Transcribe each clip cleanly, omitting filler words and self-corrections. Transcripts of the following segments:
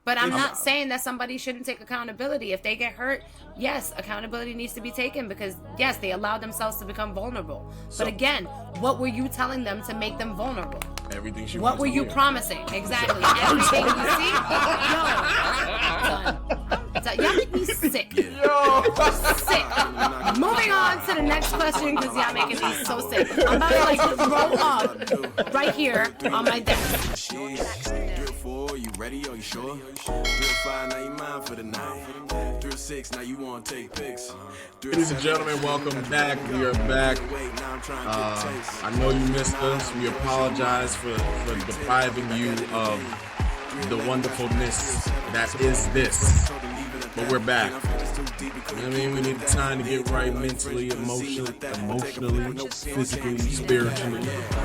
But I'm not saying that somebody shouldn't take accountability. If they get hurt, yes, accountability needs to be taken because, yes, they allowed themselves to become vulnerable. But again, what were you telling them to make them vulnerable? Everything she What were you promising? Exactly. Everything you see? Yo, y'all make me sick. Yo, sick. Moving on to the next question because y'all making me so sick. I'm about to like throw up right here on my desk. You ready? Are you sure? Drill 5, now you mine for the night. Drill 6, now you want to take pics. Ladies and gentlemen, welcome back. We are back. I know you missed us. We apologize for depriving you of the wonderfulness that is this. But we're back. You know what I mean? We need time to get right mentally, emotionally, physically, spiritually.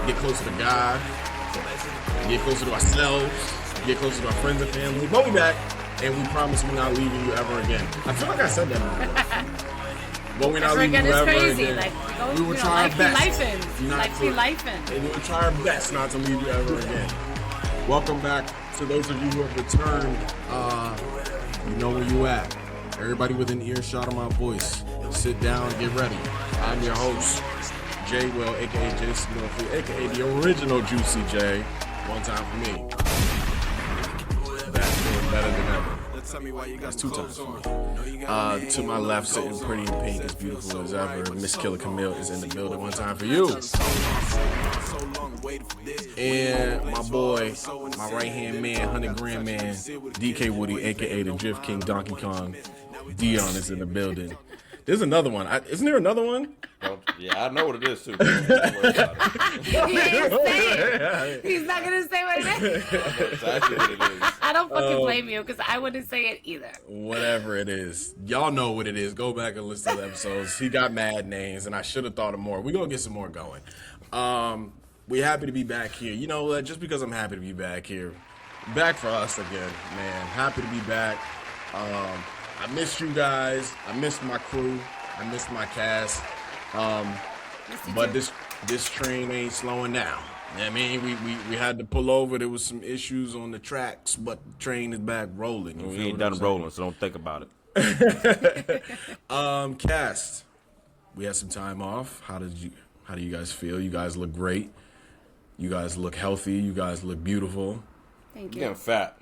Get closer to God. Get closer to ourselves. Get closer to our friends and family. But we back, and we promise we're not leaving you ever again. I feel like I said that before. But we're not leaving you ever again. Like, we will try our best. Life be lifing. And we will try our best not to leave you ever again. Welcome back to those of you who have returned. You know where you at. Everybody within earshot of my voice, sit down, get ready. I'm your host, J. Will, a.k.a. Jason Murphy, a.k.a. the original Juicy J. One time for me. That's doing better than ever. That's 2 times for me. To my left, sitting pretty in pink, as beautiful as ever, Miss Killer Camille is in the building. One time for you. And my boy, my right-hand man, 100-gram man, DK Woody, a.k.a. the Drift King Donkey Kong. Dion is in the building. There's another one. Isn't there another one? Yeah, I know what it is, too. Don't worry about it. He didn't say it. He's not going to say what it is. I know exactly what it is. I don't fucking blame you because I wouldn't say it either. Whatever it is. Y'all know what it is. Go back and listen to the episodes. He got mad names, and I should have thought of more. We're going to get some more going. We're happy to be back here. You know what? Just because I'm happy to be back here. Back for us again, man. Happy to be back. I missed you guys. I missed my crew. I missed my cast. But this train ain't slowing down. You know what I mean, we had to pull over. There was some issues on the tracks, but the train is back rolling. We ain't done rolling, so don't think about it. Cast. We had some time off. How do you guys feel? You guys look great. You guys look healthy. You guys look beautiful. Thank you. You're getting fat.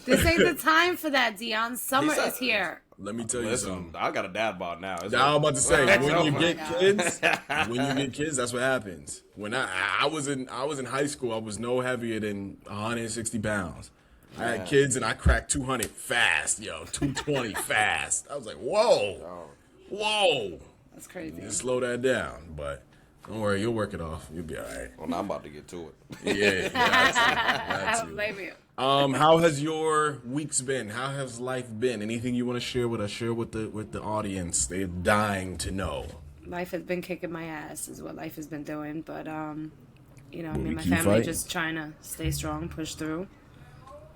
This ain't the time for that, Dion. Summer is here. Let me tell you something. I got a dad bod now. I was about to say, when you get kids, that's what happens. When I was in high school, I was no heavier than 160 pounds. I had kids and I cracked 200 fast, 220 fast. I was like, whoa. That's crazy. Just slow that down, but don't worry, you'll work it off. You'll be all right. Well, now I'm about to get to it. Yeah. I don't blame you. How has your weeks been? How has life been? Anything you want to share with us? Share with the audience. They're dying to know. Life has been kicking my ass, is what life has been doing. But my family fighting. just trying to stay strong, push through.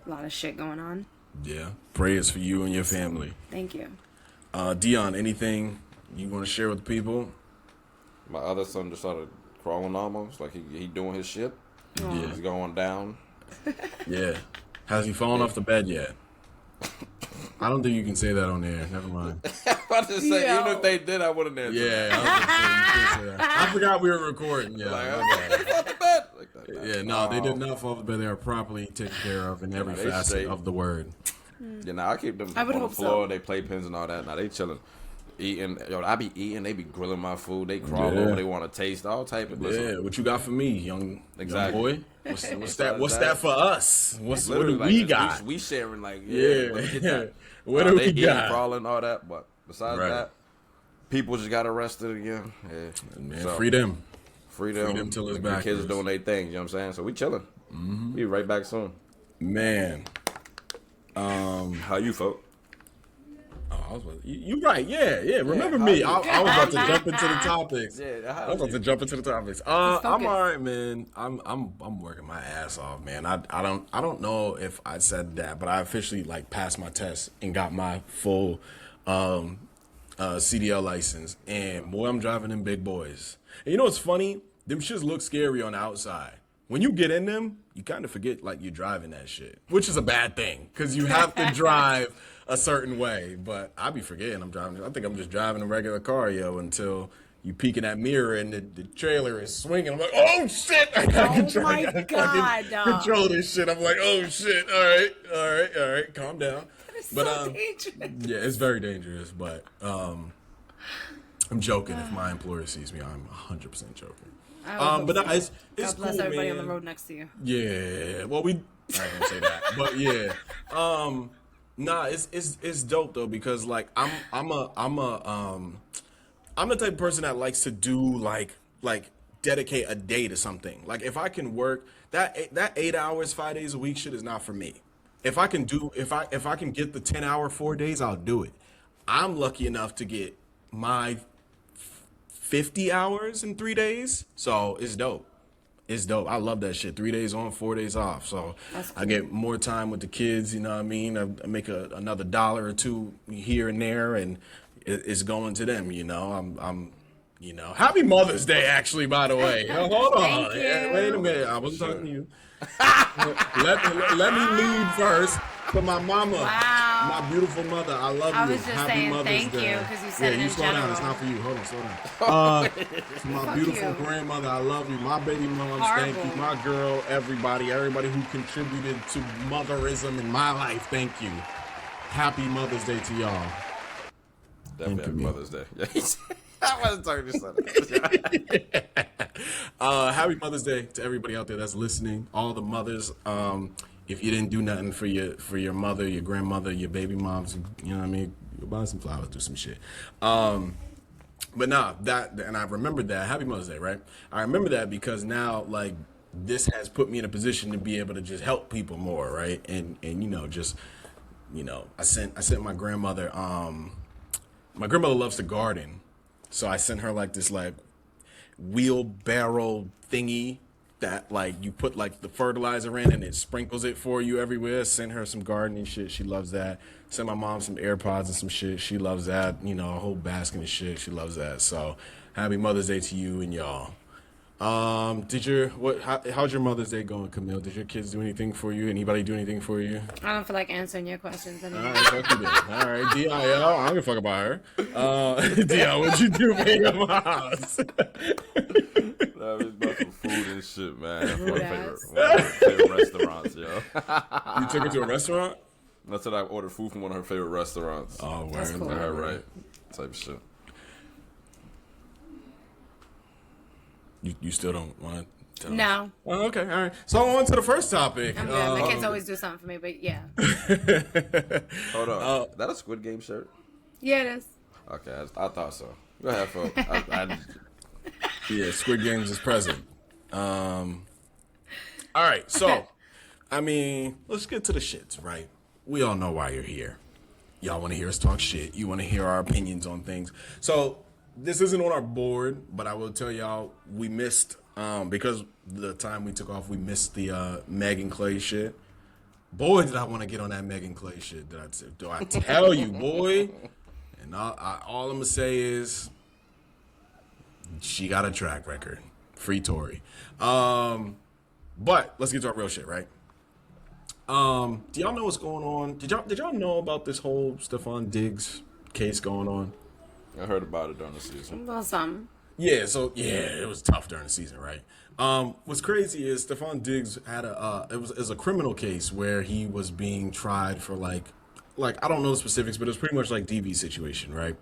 A lot of shit going on. Yeah. Prayers for you and your family. Thank you. Dion, anything you want to share with the people? My other son just started crawling almost, like he doing his shit. Aww. Yeah. He's going down. Yeah. Has he fallen off the bed yet? I don't think you can say that on air. Never mind. I was about to say, even if they did, I wouldn't answer. Yeah. I forgot we were recording. Yeah. Off the bed. Yeah, no, they did not fall off the bed. They are properly taken care of in every facet of the word. Yeah, I keep them on the floor. They play pins and all that. Now they chilling. Eating, I be eating. They be grilling my food. They crawl over. They want to taste all type of. Yeah, what you got for me, young boy? What's that? What's that for us? What do we got? We sharing like What do we got? Crawling all that, but besides that, people just got arrested again. Yeah, man, so, free them till it's back. Kids doing their thing. You know what I'm saying? So we chilling. Mm-hmm. We right back soon. Man, how you folk? You right, yeah. Remember me? I was about to jump into the topics. I'm all right, man. I'm working my ass off, man. I don't know if I said that, but I officially passed my test and got my full CDL license. And boy, I'm driving them big boys. And you know what's funny? Them shits look scary on the outside. when you get in them, you kind of forget like you're driving that shit, which is a bad thing because you have to drive a certain way. But I be forgetting I'm driving. I think I'm just driving a regular car, until you peek in that mirror and the trailer is swinging. I'm like, oh shit! I gotta control this shit. I'm like, oh shit! All right, calm down. But dangerous. Yeah, it's very dangerous. But I'm joking. If my employer sees me, I'm 100% joking. But no, it's God bless cool, everybody man. on the road next to you. Yeah, well, I ain't gonna say that, but yeah, nah, it's dope though because like I'm the type of person that likes to do like dedicate a day to something. Like if I can work that 8 hours 5 days a week shit is not for me. If I can get the 10-hour 4 days, I'll do it. I'm lucky enough to get my 50 hours in 3 days, so it's dope. It's dope. I love that shit. 3 days on, 4 days off. So cool. I get more time with the kids. You know what I mean? I make another $1 or $2 here and there, and it's going to them. I'm Happy Mother's Day, actually. By the way, hold on. Wait a minute. I wasn't talking to you. let me lead first to my mama, my beautiful mother. I love you. I was just Happy saying Mother's thank Day. you because you said it you in slow general. down. It's not for you. Hold on, slow down. To my beautiful you. grandmother, I love you. My baby moms, thank you. My girl, everybody who contributed to motherism in my life, thank you. Happy Mother's Day to y'all. Definitely Happy Mother's Day. I wasn't talking to something. Happy Mother's Day to everybody out there that's listening. All the mothers. If you didn't do nothing for your mother, your grandmother, your baby moms, you know what I mean, you buy some flowers, do some shit. But nah, and I remembered that. Happy Mother's Day, right? I remember that because now like this has put me in a position to be able to just help people more, right? And I sent my grandmother. My grandmother loves to garden. So I sent her like this like wheelbarrow thingy that like you put like the fertilizer in and it sprinkles it for you everywhere. Send her some gardening shit. She loves that. Send my mom some AirPods and some shit. She loves that. A whole basket of shit. She loves that. So happy Mother's Day to you and y'all. How's your Mother's Day going, Camille? Did your kids do anything for you? Anybody do anything for you? I don't feel like answering your questions anymore. All right, fuck you then. All right, DIL, I don't give a fuck about her. DIL, what'd you do for your moms? It's about some food and shit, man. One of my favorite restaurants, yo. You took her to a restaurant? That's what I ordered food from one of her favorite restaurants. Oh, word. That's cool. All right. Type of shit. You still don't want to tell No. us? Oh, okay, all right. So on to the first topic. I'm good. My kids always do something for me, but yeah. Hold on. That a Squid Game shirt? Yeah, it is. Okay, I thought so. Go ahead, folks. Yeah, Squid Games is present. All right, so, I mean, let's get to the shits, right? We all know why you're here. Y'all want to hear us talk shit. You want to hear our opinions on things. So, this isn't on our board, but I will tell y'all we missed, because the time we took off, we missed the Megan Clay shit. Boy, did I want to get on that Megan Clay shit. Do I tell you, boy? And all I'm going to say is she got a track record. Free Tory. But let's get to our real shit, right? Do y'all know what's going on? Did y'all know about this whole Stefan Diggs case going on? I heard about it during the season. Well, some. Yeah, so it was tough during the season, right? What's crazy is Stefan Diggs had it was a criminal case where he was being tried for like I don't know the specifics, but it was pretty much like DV situation, right?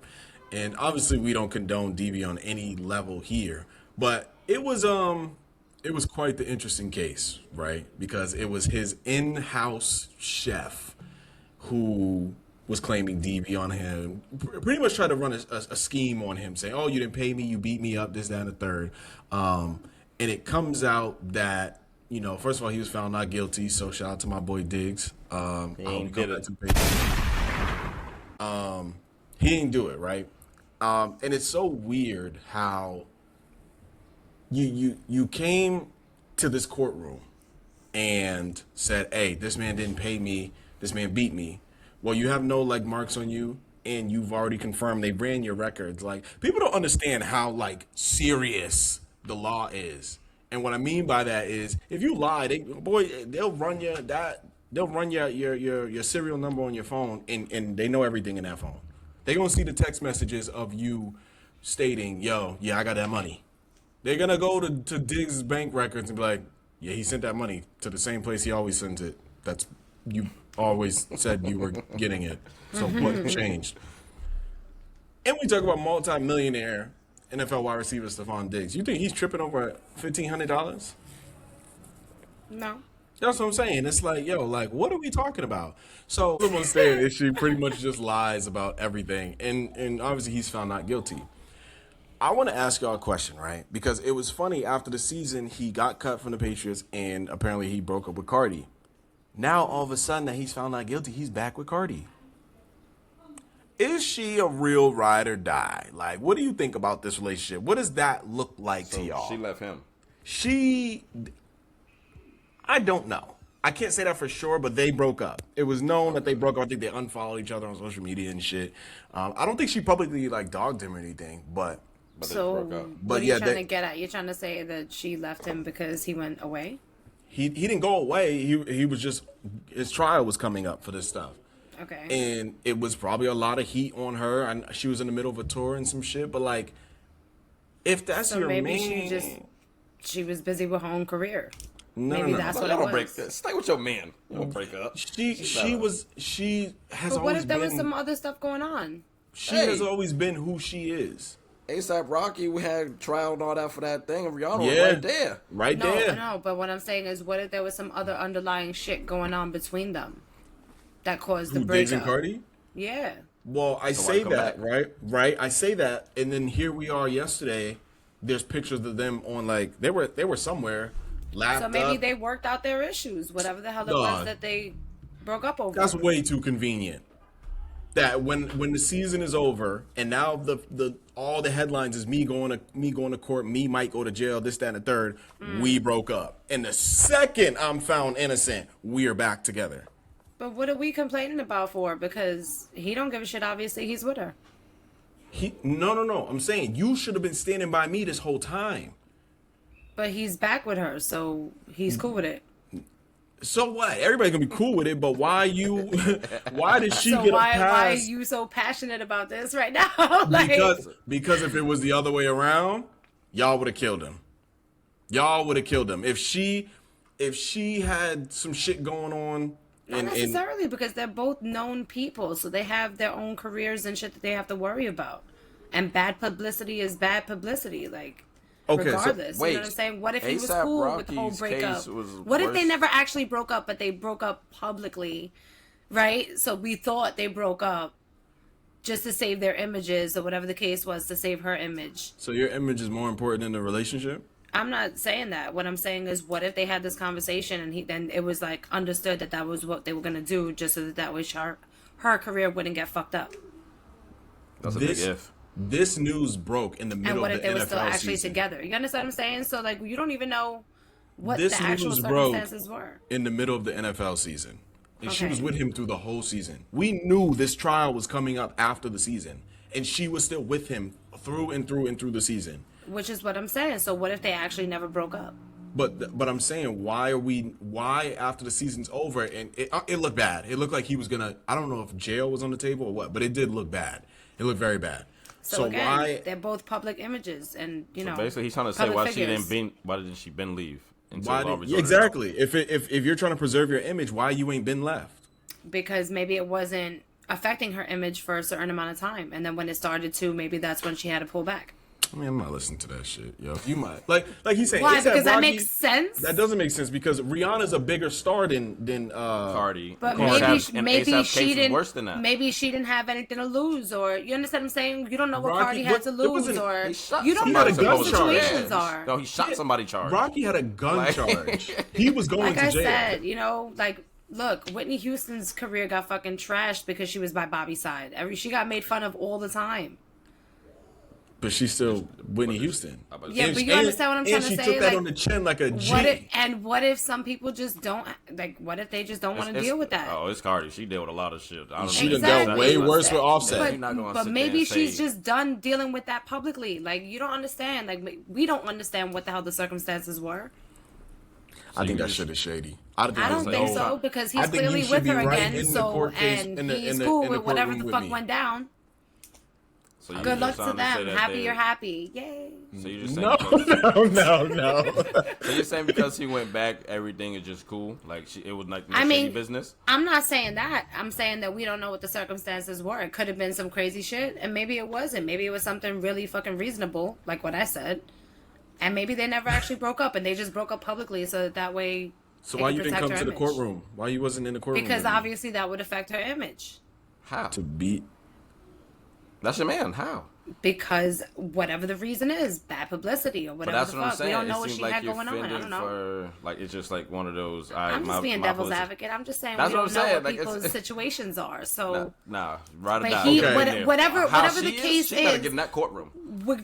And obviously we don't condone DV on any level here, but it was quite the interesting case, right? Because it was his in-house chef who was claiming DV on him, pretty much tried to run a scheme on him, saying, oh, you didn't pay me, you beat me up, this, that, and the third. And it comes out that, first of all, he was found not guilty, so shout out to my boy Diggs. He ain't do it, right? And it's so weird how you came to this courtroom and said, hey, this man didn't pay me, this man beat me. Well, you have no marks on you, and you've already confirmed they ran your records. People don't understand how serious the law is, And what I mean by that is, if you lie, they'll run your serial number on your phone, and they know everything in that phone. They're gonna see the text messages of you stating, "Yo, yeah, I got that money." They're gonna go to Diggs' bank records and be like, "Yeah, he sent that money to the same place he always sent it. That's you always said you were getting it. So what changed?" And we talk about multi-millionaire NFL wide receiver Stefan Diggs. You think he's tripping over $1,500? No. That's what I'm saying. It's like, yo, like, what are we talking about? So someone's saying that she pretty much just lies about everything. And obviously he's found not guilty. I want to ask y'all a question, right? Because it was funny, after the season, he got cut from the Patriots, and apparently he broke up with Cardi. Now, all of a sudden, that he's found not guilty, he's back with Cardi. Is she a real ride or die? Like, what do you think about this relationship? What does that look like to y'all? She left him. I don't know. I can't say that for sure, but they broke up. It was known that they broke up. I think they unfollowed each other on social media and shit. I don't think she publicly, like, dogged him or anything, but so they broke up. what are you trying to get at? You're trying to say that she left him because he went away? He didn't go away. He was just, his trial was coming up for this stuff. Okay. And it was probably a lot of heat on her, and she was in the middle of a tour and some shit. But like, if that's your maybe man, she was busy with her own career. No, maybe that's what it was. Break this. Stay with your man. You don't break up. She has But what always if there been, was some other stuff going on? She has always been who she is. ASAP Rocky, we had trial and all that for that thing, and Rihanna was right there. Right there. No, but what I'm saying is, what if there was some other underlying shit going on between them that caused the breakup? Diggs and Cardi? Yeah. Well, I say that, right? I say that, and then here we are yesterday. There's pictures of them on, like, they were somewhere, lapped So maybe up. they worked out their issues, whatever the hell it was that they broke up over. That's way too convenient. That when the season is over and now the all the headlines is me going to court, me might go to jail, this, that, and the third. We broke up, and the second I'm found innocent, we are back together. But what are we complaining about for? Because he don't give a shit. Obviously, he's with her. No. I'm saying you should have been standing by me this whole time. But he's back with her, so he's cool with it. So what? Everybody's gonna be cool with it, but why did she get a pass? Why are you so passionate about this right now? Like, because if it was the other way around, y'all would have killed him. If she had some shit going on. Not necessarily, because they're both known people, so they have their own careers and shit that they have to worry about. And bad publicity is bad publicity, like. Okay, regardless, you know what I'm saying? What if he was cool with the whole breakup? What if they never actually broke up, but they broke up publicly, right? So we thought they broke up just to save their images or whatever the case was, to save her image. So your image is more important than the relationship? I'm not saying that. What I'm saying is, what if they had this conversation and then it was like understood that was what they were gonna do, just so that way her career wouldn't get fucked up. That's a big if. This news broke in the middle of the NFL season. And what if they were still actually together? You understand what I'm saying? So, like, you don't even know what the actual circumstances were. In the middle of the NFL season. And she was with him through the whole season. We knew this trial was coming up after the season. And she was still with him through and through the season. Which is what I'm saying. So, what if they actually never broke up? But I'm saying, why after the season's over, and it looked bad. It looked like he was gonna, I don't know if jail was on the table or what, but it did look bad. It looked very bad. So again, they're both public images, and so basically he's trying to say why didn't she been leave? Exactly. If you're trying to preserve your image, why you ain't been left? Because maybe it wasn't affecting her image for a certain amount of time, and then when it started to, maybe that's when she had to pull back. I mean, I'm not listening to that shit, yo. You might like he's saying. Why? Because that makes sense. That doesn't make sense because Rihanna's a bigger star than Cardi. But maybe she didn't. Worse than that. Maybe she didn't have anything to lose, or you understand what I'm saying? You don't know what Cardi had to lose, or you don't know what the situations are. No, he shot somebody charge. Rocky had a gun charge. He was going to jail. Like I said, like. Look, Whitney Houston's career got fucking trashed because she was by Bobby's side. She got made fun of all the time. But she's still Whitney Houston. Yeah, but you understand what I'm trying to say? And she took that on the chin like a G. What if some people just don't, like, what if they just don't want to deal with that? Oh, it's Cardi. She deal with a lot of shit. She done dealt way worse with Offset. But maybe she's just done dealing with that publicly. Like, you don't understand. Like, we don't understand what the hell the circumstances were. I think that shit is shady. I don't think so, because he's clearly with her again, so, and he's cool with whatever the fuck went down. So good luck to them. Happy you're happy. Yay. So you're just saying no. So you're saying because he went back, everything is just cool? Like, it was like no shady business? I'm not saying that. I'm saying that we don't know what the circumstances were. It could have been some crazy shit, and maybe it wasn't. Maybe it was something really fucking reasonable, like what I said. And maybe they never actually broke up, and they just broke up publicly so that way. So why you didn't come to the courtroom? Why you wasn't in the courtroom? Because obviously that would affect her image. How? To beat. That's your man. How? Because whatever the reason is, bad publicity or whatever the fuck. We don't know what she had going on. I don't know. Like, it's just like one of those. I'm just being devil's advocate. I'm just saying we don't know what people's situations are. So right about whatever the case is, gotta get in that courtroom.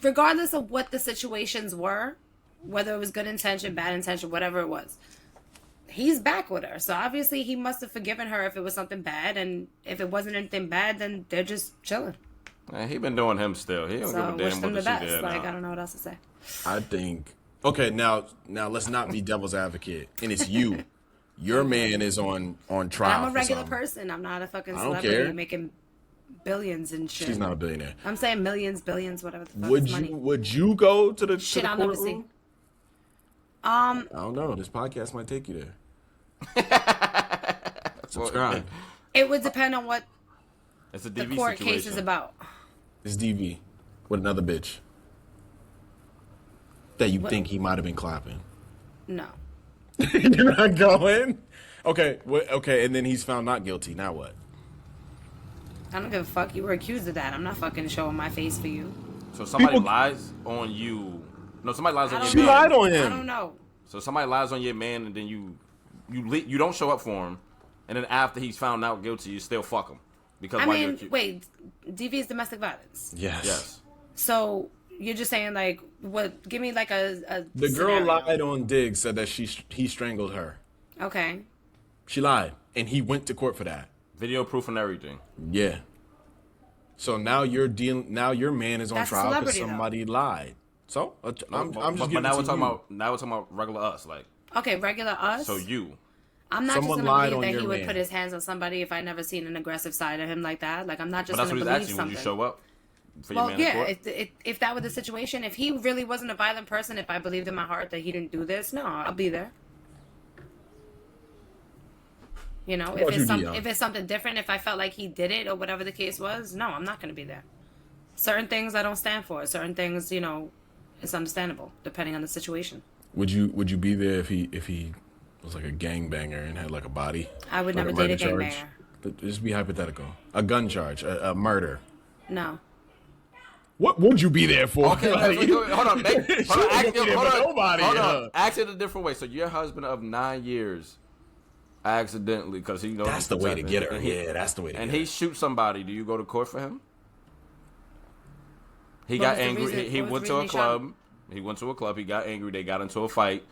Regardless of what the situations were, whether it was good intention, bad intention, whatever it was, he's back with her. So obviously he must have forgiven her if it was something bad, and if it wasn't anything bad, then they're just chilling. Man, he been doing him still. He don't give a damn what she did. Like, I don't know what else to say. I think. Okay, now let's not be devil's advocate. And it's you. Your man is on trial. I'm a regular person. I'm not a fucking celebrity making billions and shit. She's not a billionaire. I'm saying millions, billions, whatever the fuck. Would you go to the shit? I'll never see. I don't know. This podcast might take you there. Subscribe. It would depend on what it's a the DV court situation. case is about. It's DV with another bitch that you think he might have been clapping. No. You're not going? Okay. Okay, and then he's found not guilty. Now what? I don't give a fuck. You were accused of that. I'm not fucking showing my face for you. So somebody lies on you. No, somebody lies on your man. She lied on him. I don't know. So somebody lies on your man, and then you don't show up for him, and then after he's found out guilty, you still fuck him. Because wait, DV is domestic violence. Yes. So you're just saying, like, what? Give me like a The scenario. girl lied on Diggs, said that he strangled her. Okay. She lied, and he went to court for that. Video proof and everything. Yeah. So now you're dealing. Now your man is on trial because somebody lied. So I'm just giving now we're talking about regular us, like. Okay, regular us. So you. I'm not just gonna believe that he would put his hands on somebody if I never seen an aggressive side of him like that. Like, I'm not just gonna believe something. Would you show up for your man in court? If that were the situation, if he really wasn't a violent person, if I believed in my heart that he didn't do this, no, I'll be there. You know, if it's something different, if I felt like he did it or whatever the case was, no, I'm not gonna be there. Certain things I don't stand for. Certain things, you know, it's understandable depending on the situation. Would you be there if he was like a gangbanger and had like a body? I would never date a gangbanger. Just be hypothetical. A gun charge, a murder. No. What would you be there for? Okay, hold on. Ask it a different way. So your husband of 9 years accidentally, because he knows that's the way to get her. Yeah, that's the way to get her. And he shoots somebody. Do you go to court for him? He got angry. He went to a club. He went to a club. He got angry. They got into a fight,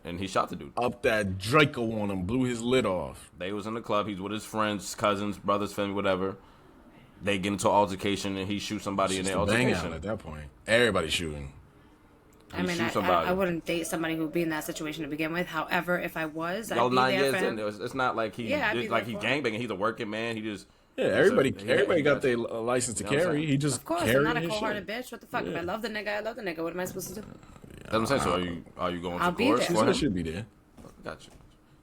and he shot the dude. Up that Draco on him, blew his lid off. They was in the club. He's with his friends, cousins, brothers, family, whatever. They get into an altercation, and he shoots somebody in their altercation. Bang out at that point. Everybody's shooting. I wouldn't date somebody who would be in that situation to begin with. However, if I was, I'd be 9 there years for him. in, it's not like he's gangbanging. He's a working man. He just everybody got their license to carry. He just of course, I'm not a cold-hearted bitch. What the fuck? If I love the nigga, I love the nigga. What am I supposed to do? That's what I'm saying. So are you going to court? She should be there. Got you.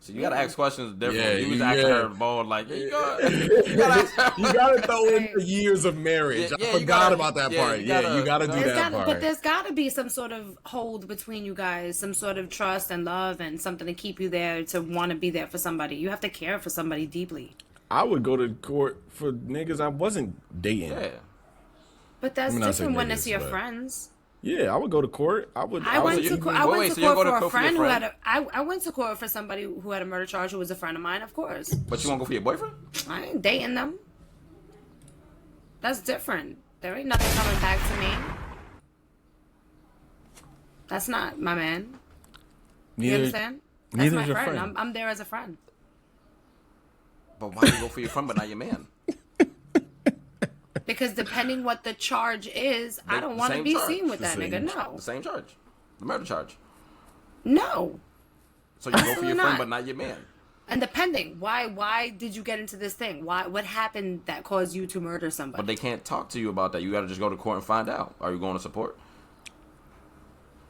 So you gotta ask questions different. You was asking her bold like, you gotta throw in the years of marriage. I forgot about that part. You gotta do that part. But there's gotta be some sort of hold between you guys, some sort of trust and love, and something to keep you there to want to be there for somebody. You have to care for somebody deeply. I would go to court for niggas I wasn't dating. Yeah. But that's different when it's your friends. Yeah, I would go to court. I went to court for a friend who had I went to court for somebody who had a murder charge who was a friend of mine, of course. But you won't go for your boyfriend? I ain't dating them. That's different. There ain't nothing coming back to me. That's not my man. You Neither, understand? That's neither my is your friend. friend. I'm there as a friend. But why do you go for your friend but not your man? Because depending what the charge is, I don't want to be seen with that nigga. No. The same charge. The murder charge. No. So you go for Absolutely your friend not. but not your man. And depending, why did you get into this thing? What happened that caused you to murder somebody? But they can't talk to you about that. You got to just go to court and find out. Are you going to support?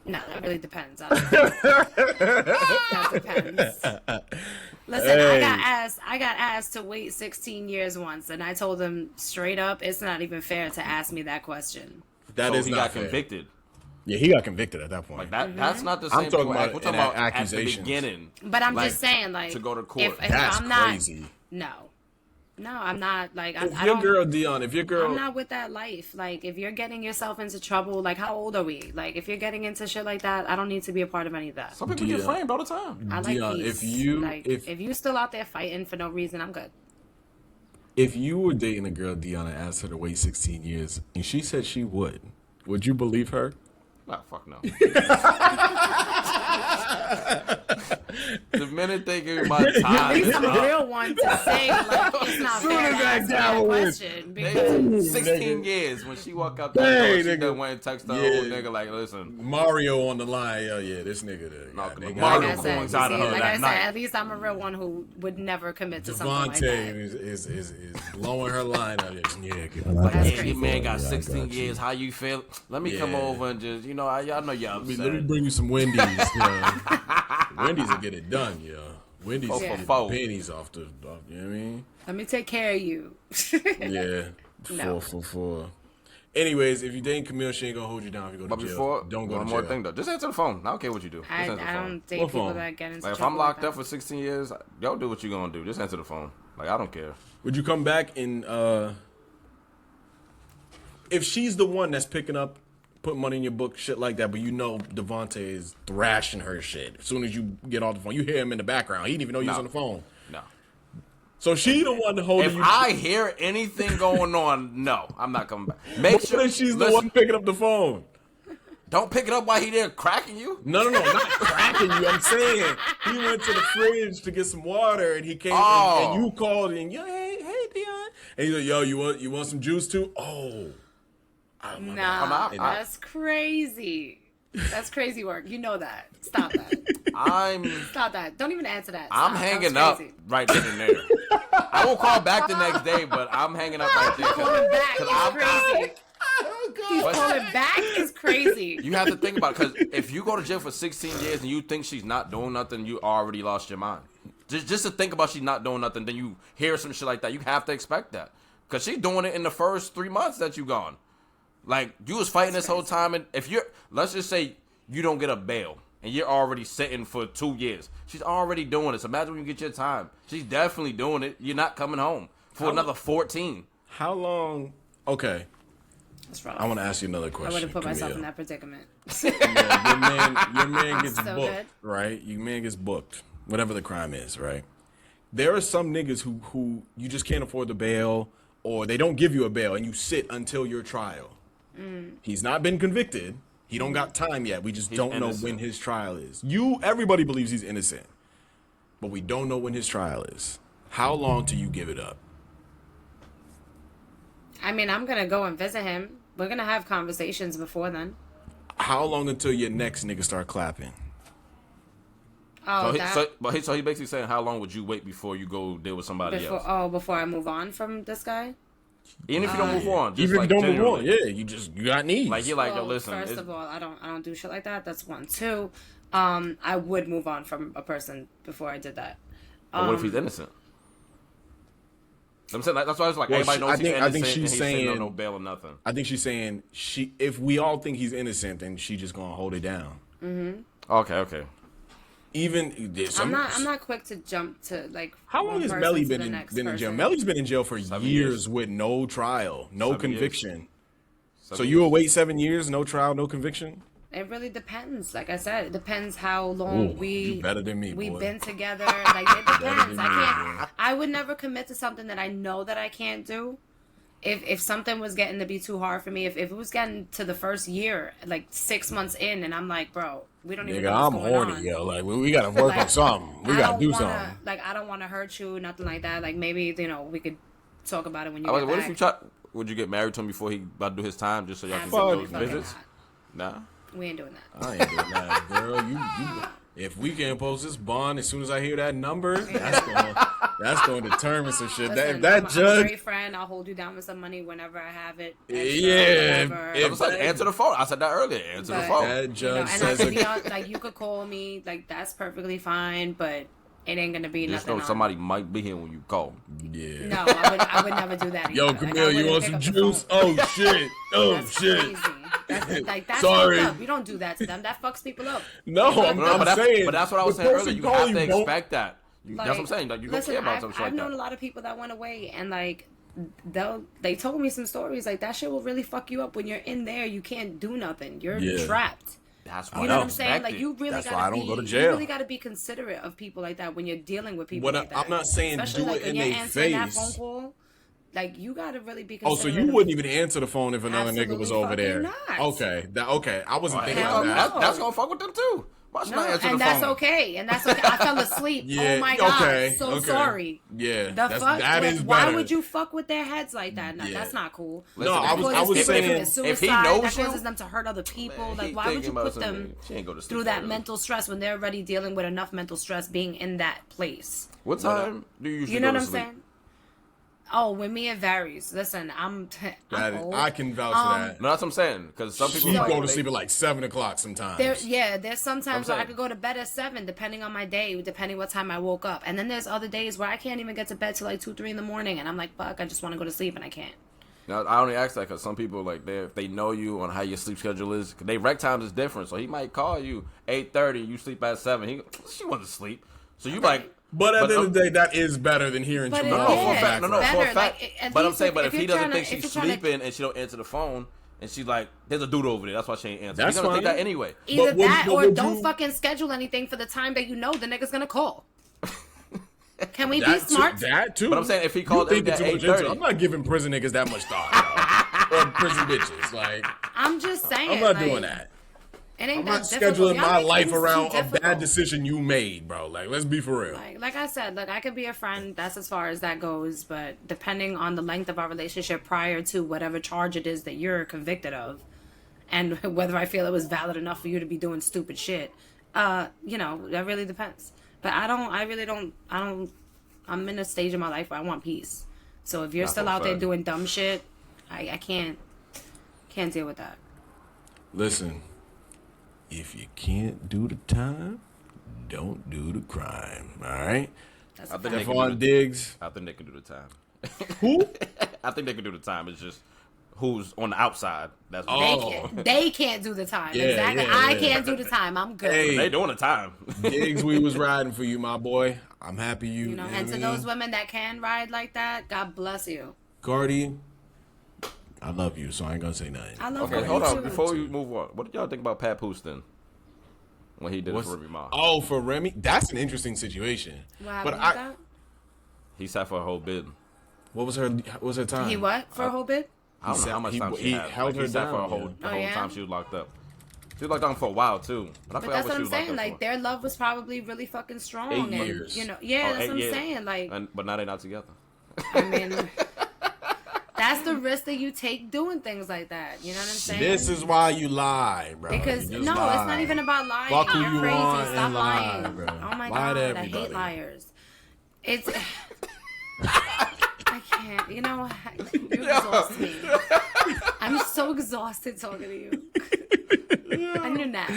No, that really depends. That depends. Listen, Hey. I got asked to wait 16 years once, and I told them straight up, it's not even fair to ask me that question. That So is he not got fair. convicted. Yeah, he got convicted at that point. Like that. Mm-hmm. That's not the same. I'm talking thing. about We're talking an about at the accusations. beginning. But I'm Like, just saying, like, to go to court. If That's I'm not, crazy. no, I'm not. Like, I If your don't. girl Dion, if your girl, I'm not with that life. Like, if you're getting yourself into trouble, like, how old are we? Like, if you're getting into shit like that, I don't need to be a part of any of that. Some people get framed all the time. I like Dion, peace. if you still out there fighting for no reason, I'm good. if you were dating a girl, Dion, and asked her to wait 16 years, and she said she would you believe her? Oh, fuck no. The minute they give me my At time, least I'm a real one to say, like, it's not fair to ask me that question. Because 16 years when she walk out that Hey, door, she nigga. done went and text the Yeah. old nigga like, listen, Mario on the line. Oh yeah, this nigga there. No, Yeah, nigga. Mario like I said, coins out of her like that I said, night. at least I'm a real one who would never commit to something like Devontae that. is blowing her line out. Yeah, girl. That's hey, crazy. your man got Yeah, I 16 got you. years. How you feel? Let me come Yeah. over and just, you know, y'all know you're upset. Let me bring you some Wendy's. Wendy's will get it done, yo. Wendy's Four will for get four. the pennies off the, you know what I mean? Let me take care of you. Yeah. No. 4 for 4. Anyways, if you dating Camille, she ain't gonna hold you down if you go to But jail. before, Don't go one to more jail. thing though. Just answer the phone. I don't care what you do. Just I answer the phone. don't date What people phone? that get into Like if trouble I'm locked like up for 16 years, y'all do what you gonna do. Just answer the phone. Like I don't care. Would you come back and if she's the one that's picking up, putting money in your book, shit like that, but you know Devontae is thrashing her shit. As soon as you get off the phone, you hear him in the background. He didn't even know you was No. on the phone. No. So she the one holding If you. I hear anything going on, no, I'm not coming back. Make What sure if she's the listen, one picking up the phone? Don't pick it up while he there cracking you. No, not cracking you. I'm saying he went to the fridge to get some water, and he came Oh. and you called and yo, hey Dion, and he's like, yo, you want some juice too? Oh, Nah, I'm- that's crazy. That's crazy work. You know that. Stop that. Stop that. Don't even answer that. I'm Stop. hanging That's up crazy. right then and there. I will call back the next day, but I'm hanging up right there. Calling back is I'm- crazy. He's calling back is crazy. You have to think about it, because if you go to jail for 16 years and you think she's not doing nothing, you already lost your mind. Just to think about she's not doing nothing, then you hear some shit like that, you have to expect that. Because she's doing it in the first 3 months that you gone. Like, you was fighting this whole time, and if you're, let's just say you don't get a bail, and you're already sitting for 2 years. She's already doing this. Imagine when you get your time. She's definitely doing it. You're not coming home for another 14. How long? Okay, That's rough. I want to ask you another I question. would have put myself Camille. in that predicament. Yeah, your man gets So booked, good. right? Your man gets booked, whatever the crime is, right? There are some niggas who you just can't afford the bail, or they don't give you a bail, and you sit until your trial. He's not been convicted. He don't got time yet. We just don't know innocent. when his trial is. Everybody believes he's innocent, but we don't know when his trial is. How long do you give it up? I mean, I'm going to go and visit him. We're going to have conversations before then. How long until your next nigga start clapping? Oh, So he basically saying, how long would you wait before you go deal with somebody else? before I move on from this guy? Even if you don't move on, just Even like if you don't move on, generally. yeah, you got needs. Like you're like, yo, Well, listen. first it's- of all, I don't do shit like that. That's 1. 2, I would move on from a person before I did that. but what if he's innocent? I'm saying that's why I was like, Well, everybody knows he's innocent. I think she's and he's saying no bail or nothing. I think she's saying if we all think he's innocent, then she just gonna hold it down. Okay. Even I'm not quick to jump to like. How long one has person Melly to been the in next jail? person. Melly's been in jail for 7 years years. with no trial, no 7 years. conviction. 7 So years. you will wait 7 years, no trial, no conviction? It really depends. Like I said, it depends how long Ooh, you better than me, we've boy. been together. Like it than depends. me, I can't. boy. I would never commit to something that I know that I can't do. if something was getting to be too hard for me, if it was getting to the first year, like 6 months in, and I'm like, bro, we don't even know what's going horny, on. yo. Like, we gotta work on something. We gotta do something. Like, I don't want to hurt you, nothing like that. Like, maybe, you know, we could talk about it when you get What back. if you try? Would you get married to him before he about to do his time, just so y'all can get Absolutely those visits? not. Nah. We ain't doing that. I ain't doing that, girl. You if we can post this bond as soon as I hear that number, that's going to determine some shit. Listen, that I'm judge, a great friend. I'll hold you down with some money whenever I have it. Yeah, I was like, answer the phone. I said that earlier. Answer the phone. That judge and I says, could be on, like, you could call me, like, that's perfectly fine, but it ain't gonna be Just nothing. know somebody might be here when you call. yeah. No, I would never do that. Yo, either. Camille, you want some juice? Oh shit! Oh That's shit! crazy. That's Sorry. fucked up. You don't do that to them. That fucks people up. No, I'm saying. But that's what I was the saying person earlier. You calling have to won't- expect that. That's what I'm saying. Like, you don't care about something I've like known that. a lot of people that went away, and like they told me some stories like that shit will really fuck you up when you're in there. You can't do nothing. You're trapped. That's You know what I'm saying? Like, you really That's why I gotta don't be. go to You jail. really gotta be considerate of people like that when you're dealing with people What like that. I'm not saying Especially do like it when in you're their answering that face. phone call. Like, you gotta really be Oh, considerate. so you of- wouldn't even answer the phone if another nigga was Absolutely over there? fucking not. Okay, okay. I wasn't thinking Hell of that. no. That's gonna fuck with them too. Why should No, I answer the and phone? that's okay. And that's okay. I fell asleep. Yeah, Oh my god. okay, So okay. sorry. Yeah, The that's, fuck? that Like, is why better. would you fuck with their heads like that? No, Yeah. that's not cool. Listen, No, I was Causes people saying to commit suicide, if he knows that you- causes them to hurt other people. Man, Like, he why would thinking you about put them something. She ain't go to sleep through that early. mental stress when they're already dealing with enough mental stress being in that place? What time do you usually You know go what to I'm sleep? saying? Oh, with me it varies. Listen, I'm old. I can vouch for that. No, that's what I'm saying. Because some people She like, go to they- sleep at like 7 o'clock sometimes. There's sometimes where I saying. could go to bed at 7, depending on my day, depending what time I woke up. And then there's other days where I can't even get to bed till like 2, 3 in the morning, and I'm like, fuck, I just want to go to sleep and I can't. Now, I only ask that because some people, like, if they know you on how your sleep schedule is, they rec times is different. So he might call you 8:30, you sleep at 7. She wants to sleep. So you like... But at the end of the day, that is better than hearing But tomorrow. it for a is. fact. No, Better, for a fact. like, at But I'm least saying, but if if he you're doesn't trying think to- if she's you're trying to- sleeping and she don't answer the phone, and she's like, there's a dude over there, that's why she ain't answering. That's He's gonna think fine. that anyway. Either But would- that but or would don't you- fucking schedule anything for the time that you know the nigga's gonna call. Can we be That too, smart? that too. But I'm saying if he called You every thinking day too much at into it. 8:30. I'm not giving prison niggas that much thought. Or prison bitches. Like, I'm just saying. I'm not like, doing that. It ain't I'm that not difficult. scheduling Y'all my make life things too around a difficult. bad decision you made, bro. Like, let's be for real. Like I said, look, I could be a friend. That's as far as that goes. But depending on the length of our relationship prior to whatever charge it is that you're convicted of, and whether I feel it was valid enough for you to be doing stupid shit, you know, that really depends. But I'm in a stage of my life where I want peace. So if you're Not still for a out there fact. doing dumb shit, I can't deal with that. Listen, if you can't do the time, don't do the crime. All right? That's I a think fact. they Stefan Diggs. I think they can do the time. Who? I think they can do the time. It's just who's on the outside. That's what Oh. They can't do the time. Yeah, exactly. yeah, I yeah. can't do the time. I'm good. Hey. they doing the time. Diggs, we was riding for you, my boy. I'm happy you. You know, what and I to mean? those women that can ride like that, God bless you. Cardi, I love you, so I ain't gonna say nothing. I love Okay, her hold on. too. Before we move on, what did y'all think about Pat Houston when he did it for Remy Ma? Oh, for Remy? That's an interesting situation. What happened But with that? He sat for a whole bid. What was her time? He what? For a whole bit? I don't know how much time he she had. held her he sat for down, a whole, yeah. the Oh, whole yeah? time she was locked up. She was locked down for a while too. But I But forgot that's what what she I'm was locked saying. up Like, for. their love was probably really fucking strong. 8 and, years. You know, Oh, yeah, that's 8 what I'm years. saying. Like, But now they're not together. I mean, that's the risk that you take doing things like that. You know what I'm saying? This is why you lie, bro. Because You no, just it's lie. not even about lying. Fuck who You're you crazy. want Stop and lie, lying. bro. Oh my Lie to god, I everybody. hate liars. It's I can't. You know, you exhaust me. I'm so exhausted talking to you. I need a nap.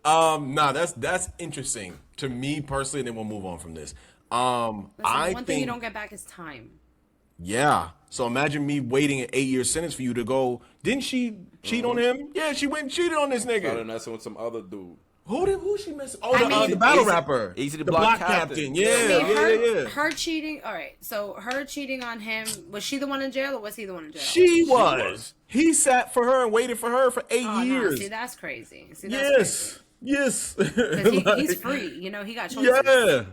Nah, that's interesting to me personally. And then we'll move on from this. Listen, I one thing think you don't get back is time. yeah. So imagine me waiting an 8-year sentence for you to go. Didn't she cheat on him? Yeah, she went and cheated on this Started nigga. messing with some other dude. Who she messing? Oh, I the, mean- the battle Easy- rapper. Easy to the Block block captain. captain. Yeah, I mean, yeah. her cheating. All right, so her cheating on him. Was she the one in jail, or was he the one in jail? She was. He sat for her and waited for her for 8 Oh, years. no, see, that's crazy. See, that's Yes. crazy. 'Cause he's free. You know, he got choices. Yeah.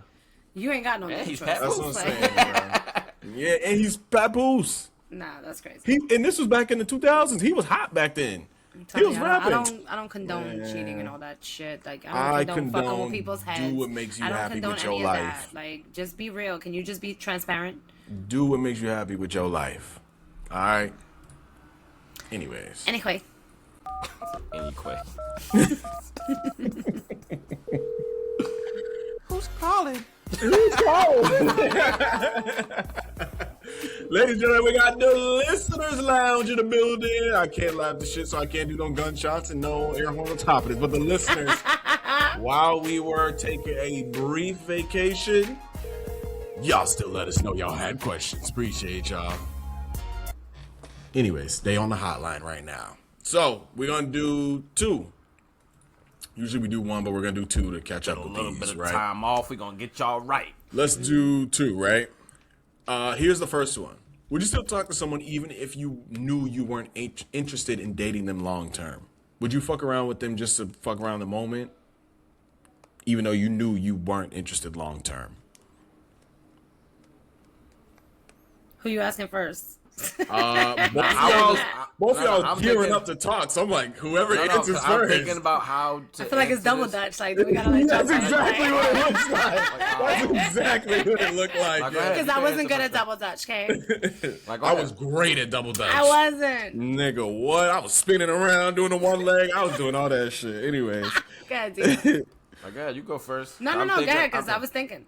You ain't got no Yeah, choice. he's Pat That's what I'm saying, bro. Yeah, and he's papoose. Nah, that's crazy. And this was back in the 2000s. He was hot back then. He was rapping. I don't condone cheating and all that shit. Like I don't condone fucking with people's heads. Do what makes you happy with your life. That. Like, just be real. Can you just be transparent? Do what makes you happy with your life. All right. Anyways. Anyway. Who's calling? Ladies and gentlemen, we got the listeners lounge in the building. I can't laugh the shit, so I can't do no gunshots and no air horn on top of this. But the listeners, while we were taking a brief vacation, y'all still let us know y'all had questions. Appreciate y'all. Anyways, they on the hotline right now. So we're gonna do 2. Usually we do 1, but we're gonna do 2 to catch up with these, right? A little bit of time off. We're gonna get y'all right. Let's do 2, right? Here's the first one. Would you still talk to someone even if you knew you weren't interested in dating them long term? Would you fuck around with them just to fuck around the moment, even though you knew you weren't interested long term? Who you asking first? Both of y'all gearing up to talk, so I'm like, whoever answers first. I'm thinking about how to. I feel like it's double dutch. Like we gotta like. That's exactly what it looks like. That's exactly what it looked like. Because I wasn't good at double dutch, okay? I was great at double dutch. I wasn't. Nigga, what? I was spinning around doing the one leg. I was doing all that shit. Anyways. God, dude. Go ahead, you go first. No, go ahead, because I was thinking.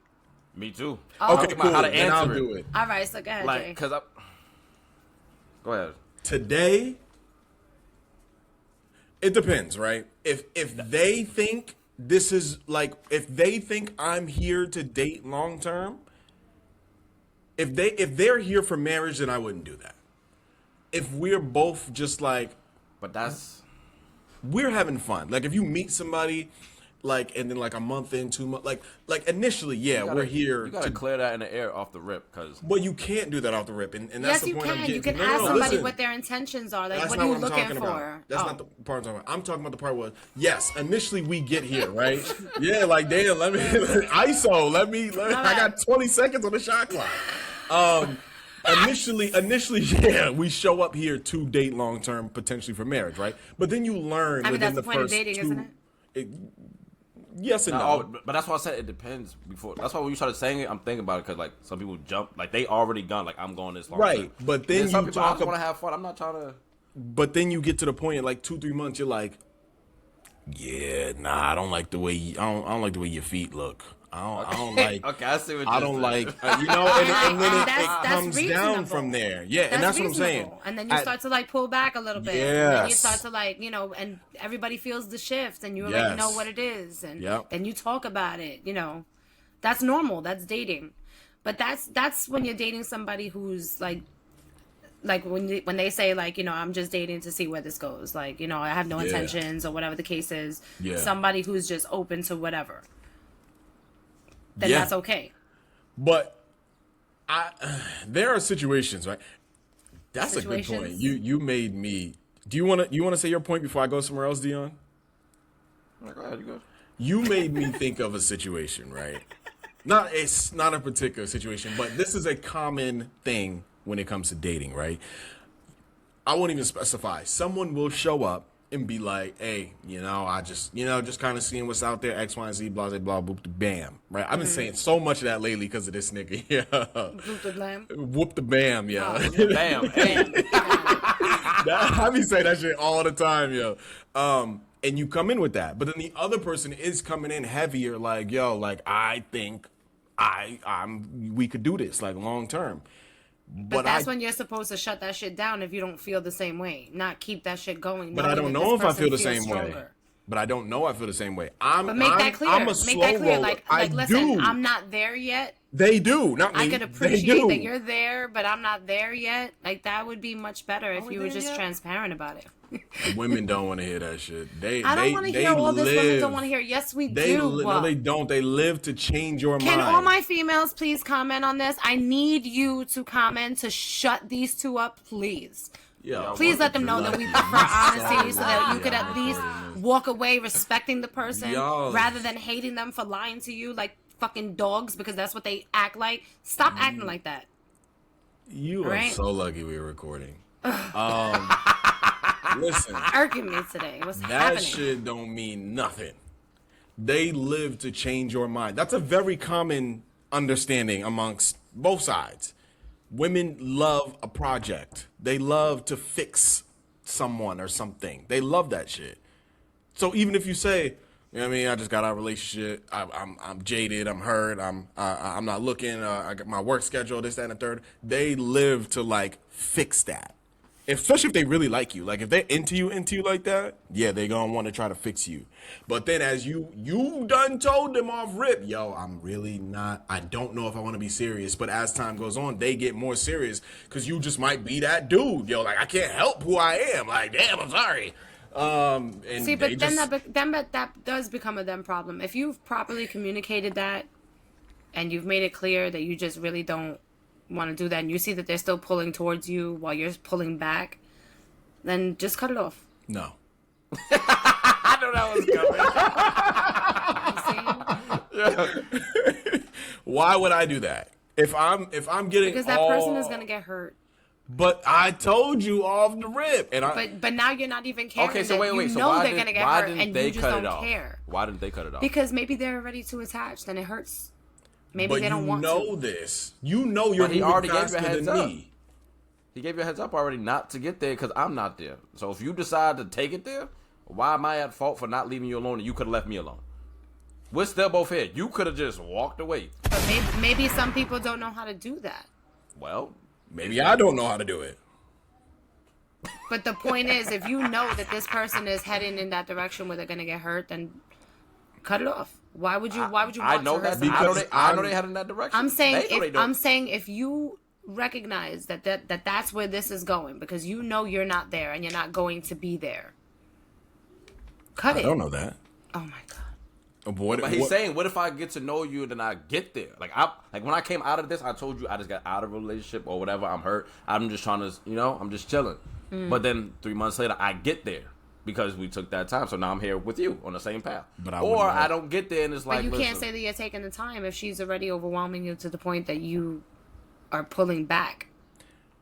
Me too. Okay, cool. How to answer I'll do it. All right, so go ahead, Jay. Because go ahead. Today, it depends, right? If they think this is like, if they think I'm here to date long term, if they're here for marriage, then I wouldn't do that. If we're both just like, but we're having fun. Like if you meet somebody, like, and then like a month in, 2 months, like initially, we're here. You gotta clear that in the air off the rip, cause. But you can't do that off the rip, and that's the point I'm getting. You can ask somebody what their intentions are. Like, what are you looking for? That's not the part I'm talking about. I'm talking about the part where, yes, initially we get here, right? Yeah, like damn, let me ISO, let me. I got 20 seconds on the shot clock. Initially, yeah, we show up here to date long term, potentially for marriage, right? But then you learn. I mean, that's the point of dating, isn't it? Yes and no. But that's why I said it depends. Before that's why when you started saying it, I'm thinking about it because like some people jump, like they already gone, like I'm going this long. Right, but then some you people, I just want to have fun. I'm not trying to. But then you get to the point in like 2-3 months, you're like, yeah, nah, I don't like the way I don't like the way your feet look. I don't like. Okay, I see what you're I don't saying. like, and then it comes reasonable. down from there. Yeah, and that's what I'm saying. And then you start to like pull back a little bit. Yes. And then you start to like, and everybody feels the shift, and you already know what it is, and then you talk about it. That's normal. That's dating. But that's when you're dating somebody who's like when they say like, I'm just dating to see where this goes. Like, I have no intentions or whatever the case is. Yeah. Somebody who's just open to whatever. Then that's okay. But there are situations, right? That's a good point. You made me. Do you want to say your point before I go somewhere else, Dion? Go ahead, you go. You made me think of a situation, right? It's not a particular situation, but this is a common thing when it comes to dating, right? I won't even specify. Someone will show up and be like, hey, I just, just kind of seeing what's out there, X, Y, and Z, blah, blah, blah, boop, bam, right? I've been saying so much of that lately because of this nigga, yeah. Whoop the blam? Whoop the bam, yeah. Oh, bam. I be saying that shit all the time, yo. And you come in with that, but then the other person is coming in heavier, like, yo, like, I think we could do this, like, long term. But that's when you're supposed to shut that shit down if you don't feel the same way, not keep that shit going. But I don't know if I feel the same way. But I don't know I feel the same way. But make that clear. I'm a slow roller. Like listen, I'm not there yet. They do, not me. I could appreciate that you're there, but I'm not there yet. Like that would be much better if you were just transparent about it. Women don't want to hear that shit. I don't want to hear all this. Women don't want to hear. Yes, we do. No, they don't. They live to change your mind. Can all my females please comment on this? I need you to comment to shut these two up, please. Yeah, please let them know that we prefer honesty so that you could at least walk away respecting the person rather than hating them for lying to you like fucking dogs because that's what they act like. Stop acting like that. You Right? are so lucky we were recording. Listen, Irking me today. What's that happening? shit don't mean nothing. They live to change your mind. That's a very common understanding amongst both sides. Women love a project. They love to fix someone or something. They love that shit. So even if you say, you know what I mean, I just got out of a relationship, I'm jaded, I'm hurt, I'm not looking, I got my work schedule, this, that, and the third. They live to like fix that. Especially if they really like you. Like if they're into you like that, yeah, they gonna want to try to fix you. But then as you done told them off rip, yo, I'm really not, I don't know if I want to be serious. But as time goes on, they get more serious because you just might be that dude. Yo, like I can't help who I am. Like, damn, I'm sorry. And See, but then just, that does become a them problem. If you've properly communicated that and you've made it clear that you just really don't want to do that and you see that they're still pulling towards you while you're pulling back, then just cut it off. no. I know that was coming. Why would I do that? If I'm getting Because that person is gonna get hurt. But I told you off the rip, and But now you're not even caring. Okay, so wait. You So know why they're gonna get why hurt, didn't and they you just cut don't it off? care. Why didn't they cut it off? Because maybe they're already too attached, and it hurts. Maybe but they don't want know to. this. You know you're But he moving already gave you a faster heads than up. me. He gave you a heads up already not to get there because I'm not there. So if you decide to take it there, why am I at fault for not leaving you alone and you could have left me alone? We're still both here. You could have just walked away. But maybe some people don't know how to do that. Well, Maybe I don't know how to do it. But the point is, if you know that this person is heading in that direction where they're gonna get hurt, then cut it off. Why would you? Why would you? I Want know to that. hurt somebody? I know they head in that direction. I'm saying They know they if don't. if you recognize that's where this is going because you know you're not there and you're not going to be there. Cut it. I don't know that. Oh my god. But he's saying, what if I get to know you and then I get there? Like when I came out of this, I told you I just got out of a relationship or whatever. I'm hurt. I'm just trying to, I'm just chilling. But then 3 months later, I get there because we took that time. So now I'm here with you on the same path. But I don't get there and it's like, But you can't listen, say that you're taking the time if she's already overwhelming you to the point that you are pulling back.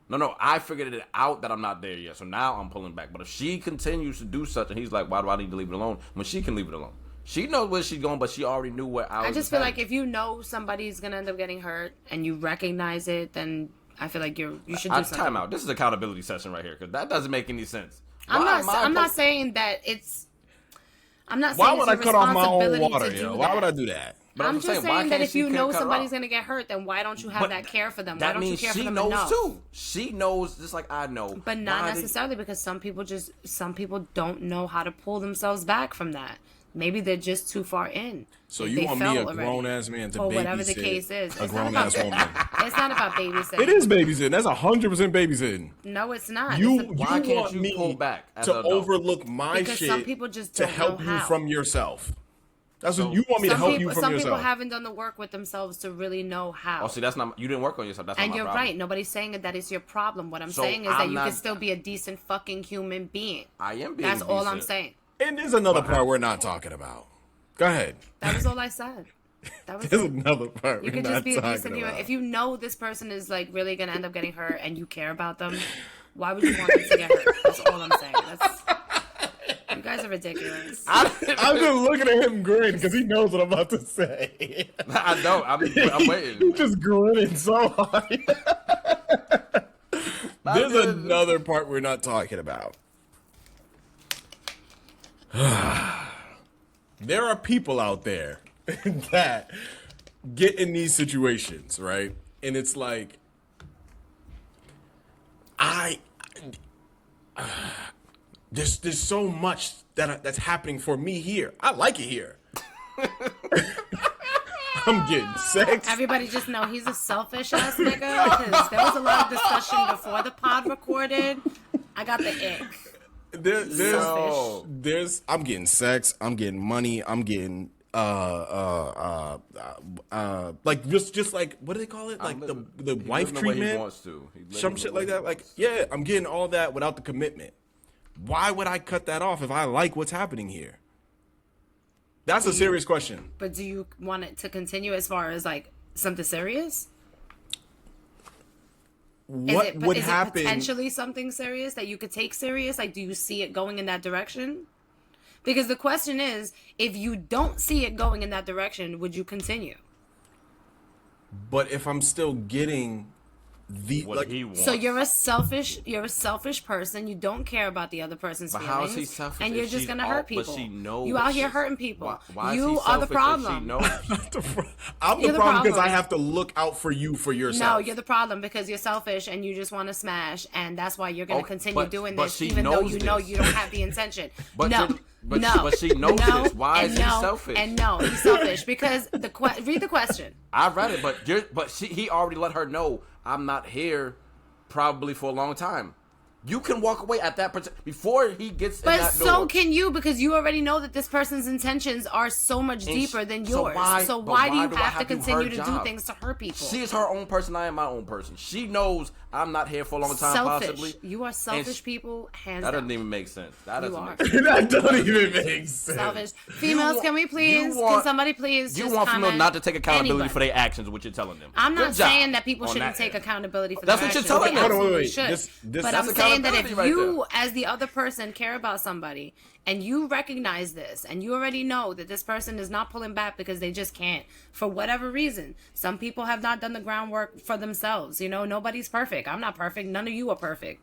No, I figured it out that I'm not there yet. So now I'm pulling back. But if she continues to do such, and he's like, why do I need to leave it alone when she can leave it alone? She knows where she's going, but she already knew where I was. I just feel like if you know somebody's gonna end up getting hurt and you recognize it, then I feel like you should do something. Time out. This is accountability session right here because that doesn't make any sense. I'm not saying that it's. I'm not Why saying would I it's a cut off my own responsibility water? to do Why would that. I do that? But I'm just why saying that can't if she you know cut her somebody's off? gonna get hurt, then why don't you have But that care for them? That Why don't you means care for she them knows enough? too. She knows just like I know. But not Why did- necessarily because some people don't know how to pull themselves back from that. Maybe they're just too far in. So Like, you they want me, fell a already. grown ass man, to Or babysit whatever the case is. a It's not grown about- ass woman? It's not about babysitting. It is babysitting. That's 100% babysitting. No, it's not. You Why can't want you me pull back as to an adult? overlook my Because shit some people just to don't help know you how. from yourself. That's what you want me to Some help people, you from some yourself. people haven't done the work with themselves to really know how. Oh, see, that's not. You didn't work on yourself. That's And not my you're problem. right. Nobody's saying that is your problem. What I'm So saying is that I'm you not- can still be a decent fucking human being. I am being. That's all I'm decent. saying. And there's another part we're not talking about. Go ahead. That was all I said. That was There's it. another part You we're can not just be a talking decent human. about. If you know this person is like really gonna end up getting hurt and you care about them, why would you want them to get hurt? That's all I'm saying. You guys are ridiculous. I'm just looking at him grin because he knows what I'm about to say. I know. I'm waiting. He's just grinning so hard. There's another part we're not talking about. There are people out there that get in these situations, right? And it's like, there's so much that's happening for me here. I like it here. I'm getting sex. Everybody just know he's a selfish ass nigga because there was a lot of discussion before the pod recorded. I got the ick. There's I'm getting sex, I'm getting money, I'm getting like just like, what do they call it, like the wife treatment, he wants to. some shit like that. Like, yeah, I'm getting all that without the commitment. Why would I cut that off if I like what's happening here? That's a serious question. But do you want it to continue as far as like something serious? what would happen? Is it potentially something serious that you could take serious? Like, do you see it going in that direction? Because the question is, if you don't see it going in that direction, would you continue? But if I'm still getting what he wants. So you're a selfish person. You don't care about the other person's feelings. How is he selfish? And you're just gonna hurt people. But she knows. You out here hurting people. Why you is he are the problem. She knows? I'm the problem because I have to look out for you for yourself. No, you're the problem because you're selfish and you just want to smash, and that's why you're gonna continue doing this, even though you know you don't have the intention. But she knows this. Why is he selfish? And no, he's selfish because read the question. I read it, but he already let her know I'm not here, probably for a long time. You can walk away at that before he gets in that door. But so can you, because you already know that this person's intentions are so much deeper than yours. So why do you have to continue to do things to hurt people? She is her own person. I am my own person. She knows I'm not here for a long time. Selfish. Possibly. You are selfish people. Hands that down. doesn't even make sense. That you doesn't. Are. That doesn't even make sense. Selfish females. Can we please? Can somebody please? You just want females not to take accountability anybody for their actions? What you're telling them? I'm not saying that people shouldn't take accountability for their actions. That's what you're telling them. Should. But I'm saying that if you, as the other person, care about somebody and you recognize this and you already know that this person is not pulling back because they just can't for whatever reason. Some people have not done the groundwork for themselves. You know, nobody's perfect. I'm not perfect. None of you are perfect.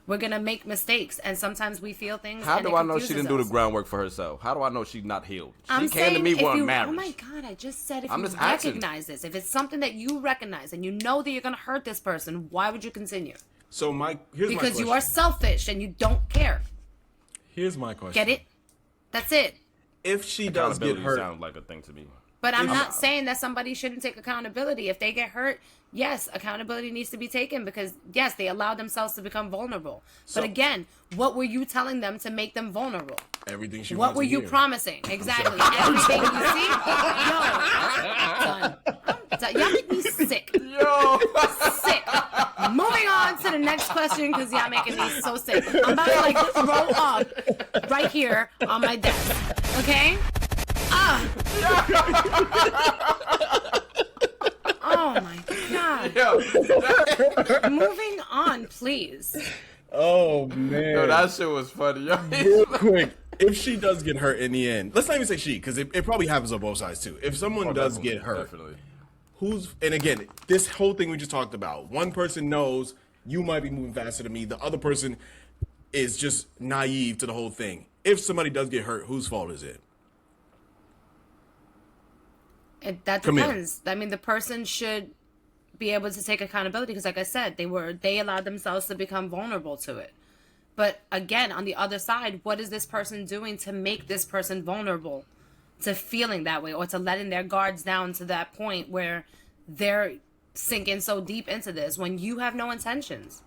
We're gonna make mistakes, and sometimes we feel things. How do I know she didn't do the groundwork for herself? How do I know she's not healed? She came to me with marriage. Oh my God! I just said if you recognize this, if it's something that you recognize and you know that you're gonna hurt this person, why would you continue? So here's my question. Because you are selfish and you don't care. Here's my question. Get it? That's it. If she does get hurt, sounds like a thing to me. But I'm not saying that somebody shouldn't take accountability. If they get hurt, yes, accountability needs to be taken because, yes, they allowed themselves to become vulnerable. But again, what were you telling them to make them vulnerable? Everything she What were you promising? Exactly. Everything you see? Yo. Done. Y'all make me sick. Yo. Sick. Moving on to the next question because y'all making me so sick. I'm about to throw up right here on my desk. Okay? Oh my God. Moving on, please. Oh man. Yo, that shit was funny. Yo. Real quick, if she does get hurt in the end, let's not even say she, because it probably happens on both sides too. If someone does get hurt, and again, this whole thing we just talked about, one person knows you might be moving faster than me, the other person is just naive to the whole thing. If somebody does get hurt, whose fault is it? That depends. I mean, the person should be able to take accountability because, like I said, they allowed themselves to become vulnerable to it. But again, on the other side, what is this person doing to make this person vulnerable to feeling that way or to letting their guards down to that point where they're sinking so deep into this when you have no intentions?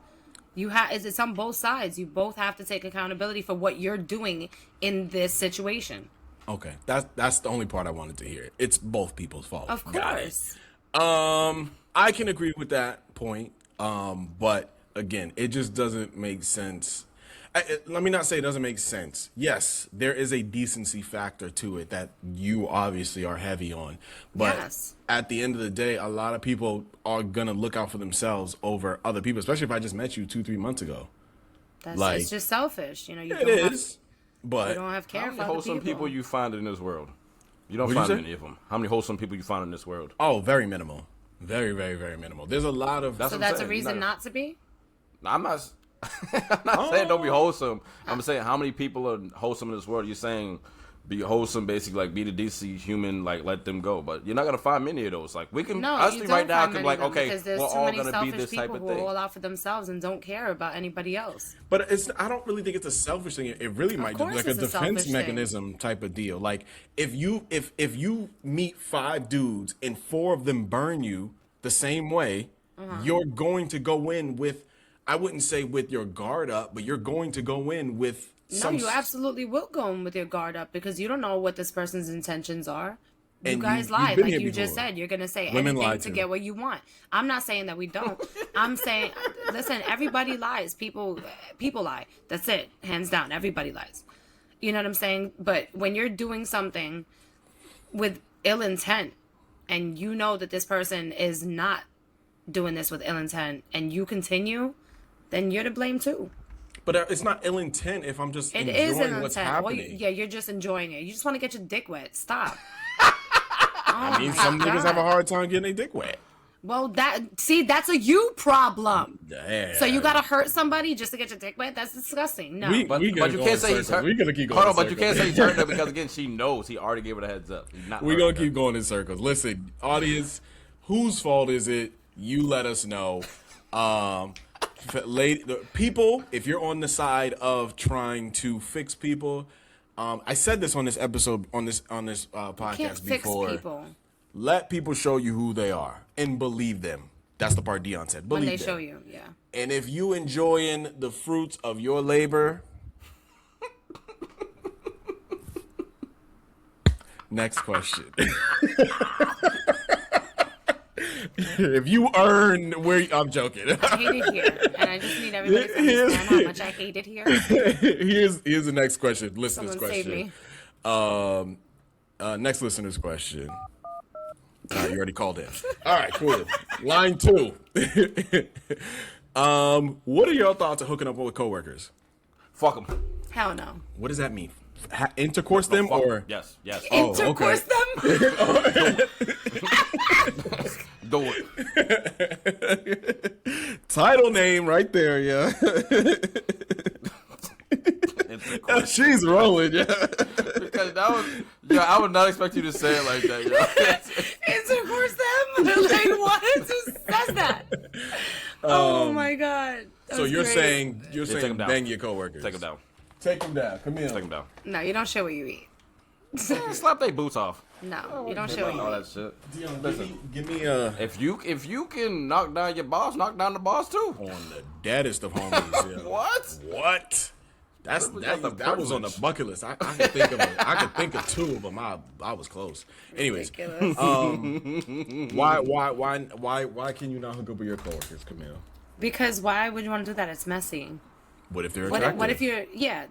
It's on both sides. You both have to take accountability for what you're doing in this situation. Okay, that's the only part I wanted to hear. It's both people's fault. Of course. I can agree with that point. But again, it just doesn't make sense. Let me not say it doesn't make sense. Yes, there is a decency factor to it that you obviously are heavy on. But at the end of the day, a lot of people are gonna look out for themselves over other people, especially if I just met you 2-3 months ago. It's just selfish, you know. But you don't have care for other people. How many wholesome people you find in this world? You don't find many of them. How many wholesome people you find in this world? Oh, very minimal. Very, very, very minimal. There's a lot of... So that's a reason not to be? I'm not saying don't be wholesome. I'm saying how many people are wholesome in this world. You're saying be wholesome, basically, like be the DC human, like let them go. But you're not gonna find many of those. Like we can, us three right now can be like, okay, we're all gonna be this type of thing. Who all out for themselves and don't care about anybody else. But I don't really think it's a selfish thing. It really might be like a defense mechanism type of deal. Like if you meet 5 dudes and 4 of them burn you the same way, you're going to go in with, I wouldn't say with your guard up, but you're going to go in with. No, you absolutely will go in with your guard up because you don't know what this person's intentions are. You guys lie. Like you just said, you're going to say anything to get what you want. I'm not saying that we don't. I'm saying, listen, everybody lies. People lie. That's it. Hands down. Everybody lies. You know what I'm saying? But when you're doing something with ill intent and you know that this person is not doing this with ill intent and you continue, then you're to blame too. But it's not ill intent if I'm just enjoying what's happening. You're just enjoying it. You just want to get your dick wet. Stop. I mean, some niggas have a hard time getting their dick wet. Well, that's a you problem. Yeah. So you gotta hurt somebody just to get your dick wet? That's disgusting. No. But you can't say he's hurt. We're gonna keep going. Hold on, but you can't say he's hurt because again, she knows he already gave her the heads up. We're gonna keep going in circles. Listen, audience, whose fault is it? You let us know. People, if you're on the side of trying to fix people, I said this on this episode on this podcast can't before. Fix people. Let people show you who they are and believe them. That's the part Dion said. Believe when they them. show you, yeah. And if you enjoying the fruits of your labor, next question. If you earn where I'm joking. I hate it here, and I just need everybody to understand how much I hate it here. Here's the next question. Listener's Someone question. Save me. Next listener's question. You already called in. All right, cool. Line 2. What are your thoughts of hooking up with coworkers? Fuck them. Hell no. What does that mean? Intercourse them or? Yes. Intercourse them? Do it. Title name right there, yeah. She's rolling, yeah. Because that was, I would not expect you to say it like that. Intercourse them? Like what? Who says that? Oh my god. So you're saying bang your coworkers. Take them down. Take them down. Camille. Take them down. No, you don't show what you eat. Slap their boots off. No, you don't show what you All eat. that shit. Dion, Listen, give me if you can knock down your boss, knock down the boss too. on the deadest of homies. Yeah. What? That was on the bucket list. I could think of 2 of them. I was close. Anyways, Ridiculous. why can you not hook up with your coworkers, Camille? Because why would you want to do that? It's messy. What if they're attractive? What if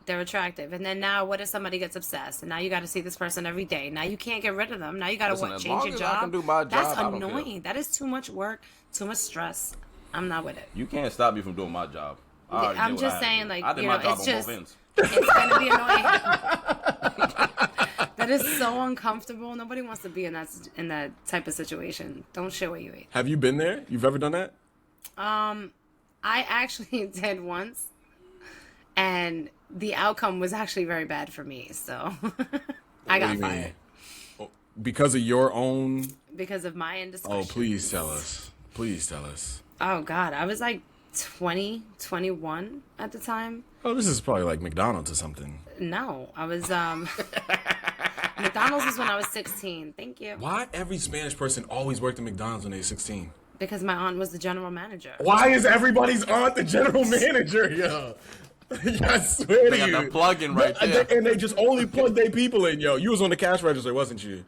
they're attractive, and then now what if somebody gets obsessed, and now you got to see this person every day. Now you can't get rid of them. Now you got to As change your long job. as I can do my job, That's I don't annoying. That is too much work, too much stress. I'm not with it. You can't stop me from doing my job. I'm just saying, like, I did my job it's on just both ends. it's gonna be annoying. That is so uncomfortable. Nobody wants to be in that type of situation. Don't shit what you eat. Have you been there? You've ever done that? I actually did once, and the outcome was actually very bad for me. So I got fired because of your own. Because of my indiscretion. Oh, please tell us. Please tell us. Oh God, I was like 20, 21 at the time. Oh, this is probably like McDonald's or something. No, I was McDonald's was when I was 16. Thank you. Why every Spanish person always worked at McDonald's when they were 16? Because my aunt was the general manager. Why is everybody's aunt the general manager? Yo, I swear They to you. got the plug-in right there. And they just only plug their people in. Yo, you was on the cash register, wasn't you?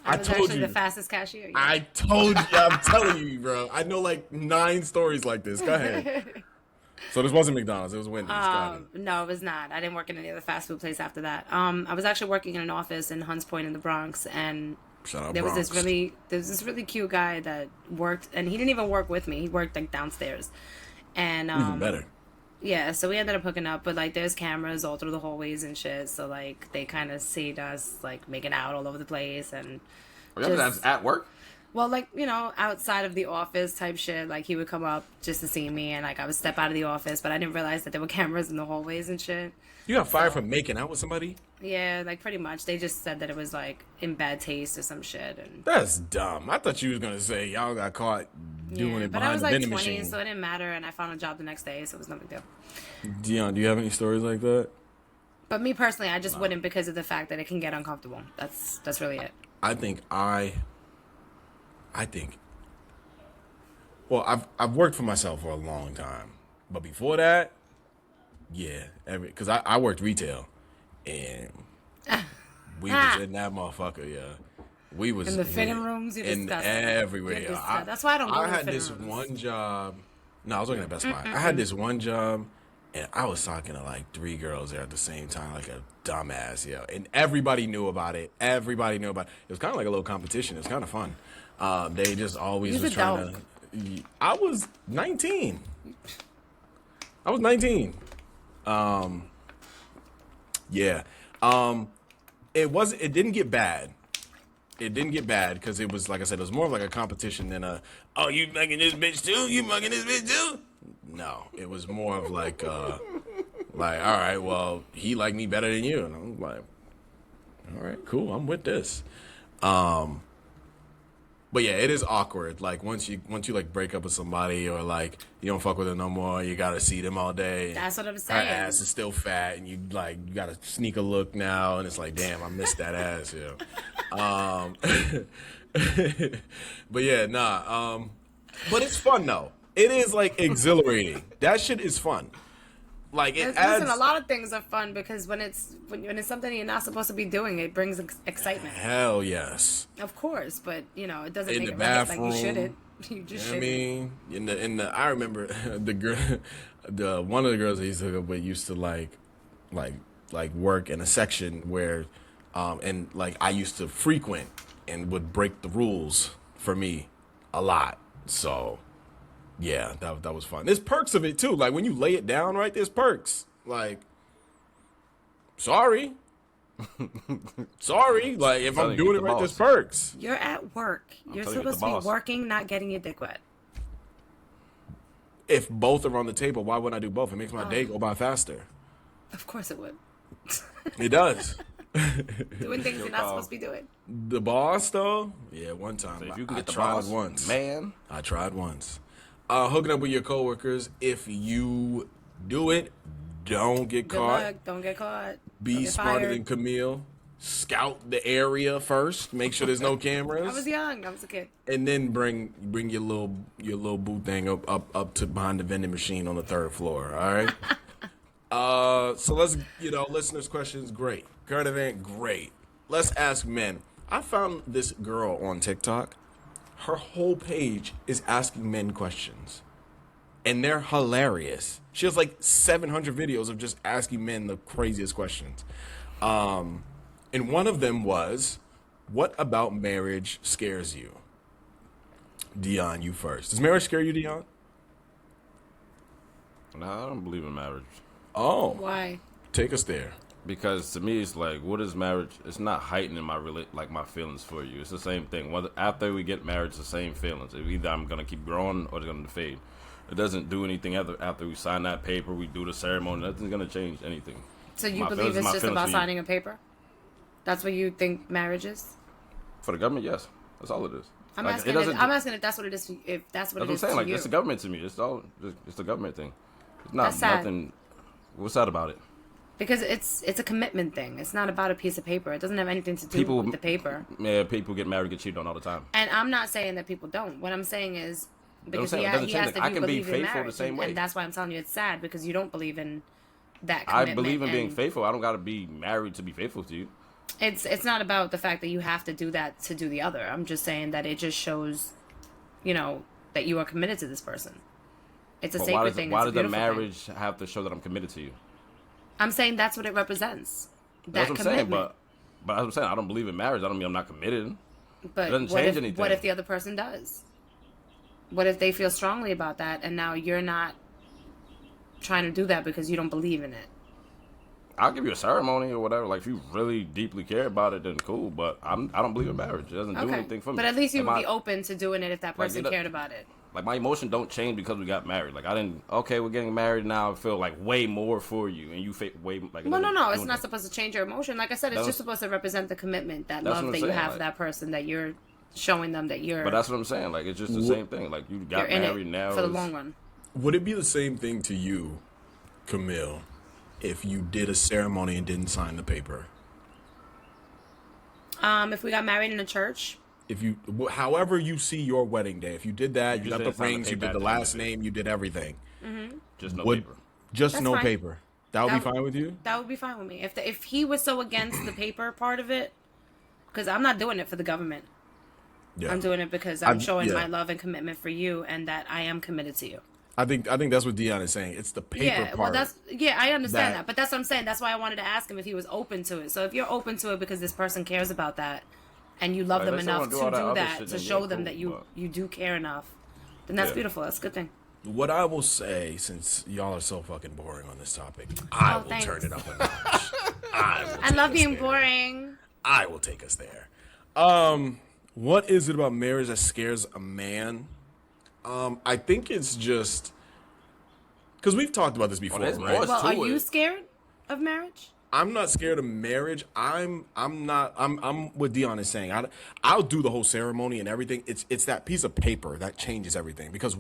I was actually the fastest cashier. Yeah. I told you. I'm telling you, bro. I know like 9 stories like this. Go ahead. So this wasn't McDonald's. It was Wendy's. No, it was not. I didn't work in any other fast food place after that. I was actually working in an office in Hunts Point in the Bronx, and there was this really cute guy that worked, and he didn't even work with me. He worked like downstairs, and Even better. Yeah, so we ended up hooking up, but like there's cameras all through the hallways and shit. So like they kind of see us like making out all over the place and. That's at work. Well, like, you know, outside of the office type shit, like he would come up just to see me and like I would step out of the office, but I didn't realize that there were cameras in the hallways and shit. You got fired for making out with somebody? Yeah, like pretty much. They just said that it was like in bad taste or some shit. And That's dumb. I thought you was gonna say y'all got caught doing it but I behind was the like vending 20, machine. so it didn't matter, and I found a job the next day, so it was no big deal. Dion, do you have any stories like that? But me personally, I just wouldn't because of the fact that it can get uncomfortable. That's really it. Well, I've worked for myself for a long time, but before that, yeah, because I worked retail, and we was in that motherfucker, yeah. We was in the fitting rooms, in everywhere. That's why I don't go I to had the this fitting rooms. one job. No, I was working at Best Buy. I had this one job, and I was talking to like 3 girls there at the same time, like a dumbass, yo. And everybody knew about it. It was kind of like a little competition. It was kind of fun. They just always was trying to. I was 19. I was 19. Yeah. It didn't get bad. It didn't get bad because it was, like I said, it was more of like a competition than oh, you mugging this bitch too? You mugging this bitch too? No, it was more of like, all right, well, he liked me better than you. And I'm like, all right, cool, I'm with this. But yeah, it is awkward. Like once you like break up with somebody or like you don't fuck with them no more, you gotta see them all day. That's what I'm saying. Her ass is still fat, and you gotta sneak a look now, and it's like, damn, I missed that ass. Yeah. But yeah, nah. But it's fun though. It is like exhilarating. That shit is fun. Like it adds. Listen, a lot of things are fun because when it's something you're not supposed to be doing, it brings excitement. Hell yes. Of course, but it doesn't In make the it bathroom, right. Like you shouldn't. You just shouldn't. I mean, in the I remember the girl, one of the girls I used to hook up with used to like work in a section where, and like I used to frequent and would break the rules for me a lot. So. Yeah, that was fun. There's perks of it too. Like when you lay it down right, there's perks. Like, sorry. Like if I'm doing it right, there's perks. You're at work. You're supposed to be working, not getting your dick wet. If both are on the table, why wouldn't I do both? It makes my day go by faster. Of course it would. It does. Doing things you're not supposed to be doing. The boss though, yeah, one time So if you can I get the tried boss, once. man. I tried once. Hooking up with your coworkers. If you do it, don't get Good caught. luck. Don't get caught. Be Don't get smarter fired. than Camille. Scout the area first. Make sure there's no cameras. I was young. I was a kid. And then bring your little boo thing up to behind the vending machine on the 3rd floor. All right. So let's listeners' questions. Great. Current event. Great. Let's ask men. I found this girl on TikTok. Her whole page is asking men questions. And they're hilarious. She has like 700 videos of just asking men the craziest questions. And one of them was, what about marriage scares you? Dion, you first. Does marriage scare you, Dion? No, I don't believe in marriage. Oh. Why? Take us there. Because to me, it's like, what is marriage? It's not heightening my feelings for you. It's the same thing. Whether after we get married, it's the same feelings. Either I'm gonna keep growing or it's gonna fade. It doesn't do anything after we sign that paper. We do the ceremony. Nothing's gonna change anything. So you believe it's just about signing a paper? That's what you think marriage is? For the government, yes. That's all it is. I'm asking if that's what it is. If that's what it is I'm saying. to Like you. it's the government to me. It's the government thing. It's not That's sad. nothing. What's that about it? Because it's a commitment thing. It's not about a piece of paper. It doesn't have anything to do with the paper. Yeah, people get married, get cheated on all the time. And I'm not saying that people don't. What I'm saying is because he it doesn't asked change. I if you can be believe in faithful marriage, the same way. and that's why I'm telling you it's sad because you don't believe in that commitment. I believe in being faithful. I don't got to be married to be faithful to you. It's not about the fact that you have to do that to do the other. I'm just saying that it just shows, that you are committed to this person. It's a sacred thing. Why it's does a the marriage have to show that I'm committed to you? I'm saying that's what it represents. That's what I'm saying, but as I'm saying, I don't believe in marriage. I don't mean I'm not committed. But it doesn't change anything. What if the other person does? What if they feel strongly about that and now you're not trying to do that because you don't believe in it? I'll give you a ceremony or whatever. Like if you really deeply care about it, then cool. But I don't believe in marriage. It doesn't do anything for me. But at least you would be open to doing it if that person cared about it. Like my emotion don't change because we got married. Like we're getting married now. I feel like way more for you, and you way like. No. It's not supposed to change your emotion. Like I said, it's just supposed to represent the commitment, that love that you have for that person, that you're showing them that you're. But that's what I'm saying. Like it's just the same thing. Like you got married now for the long run. Would it be the same thing to you, Camille, if you did a ceremony and didn't sign the paper? If we got married in a church. If you, however you see your wedding day, if you did that, you got the rings, you did the last name, you did everything. Mm-hmm. Just no paper. Just no paper. That would be fine with you? That would be fine with me. If he was so against the paper part of it, because I'm not doing it for the government. Yeah. I'm doing it because I'm showing my love and commitment for you, and that I am committed to you. I think that's what Dion is saying. It's the paper part. I understand that, but that's what I'm saying. That's why I wanted to ask him if he was open to it. So if you're open to it because this person cares about that, and you love them enough to do that, to show them that you do care enough, then that's beautiful. That's a good thing. What I will say, since y'all are so fucking boring on this topic, I will turn it up a notch. I love being boring. I will take us there. What is it about marriage that scares a man? I think it's just because we've talked about this before, right? Well, are you scared of marriage? I'm not scared of marriage. I'm what Dion is saying. I'll do the whole ceremony and everything. It's that piece of paper that changes everything. Because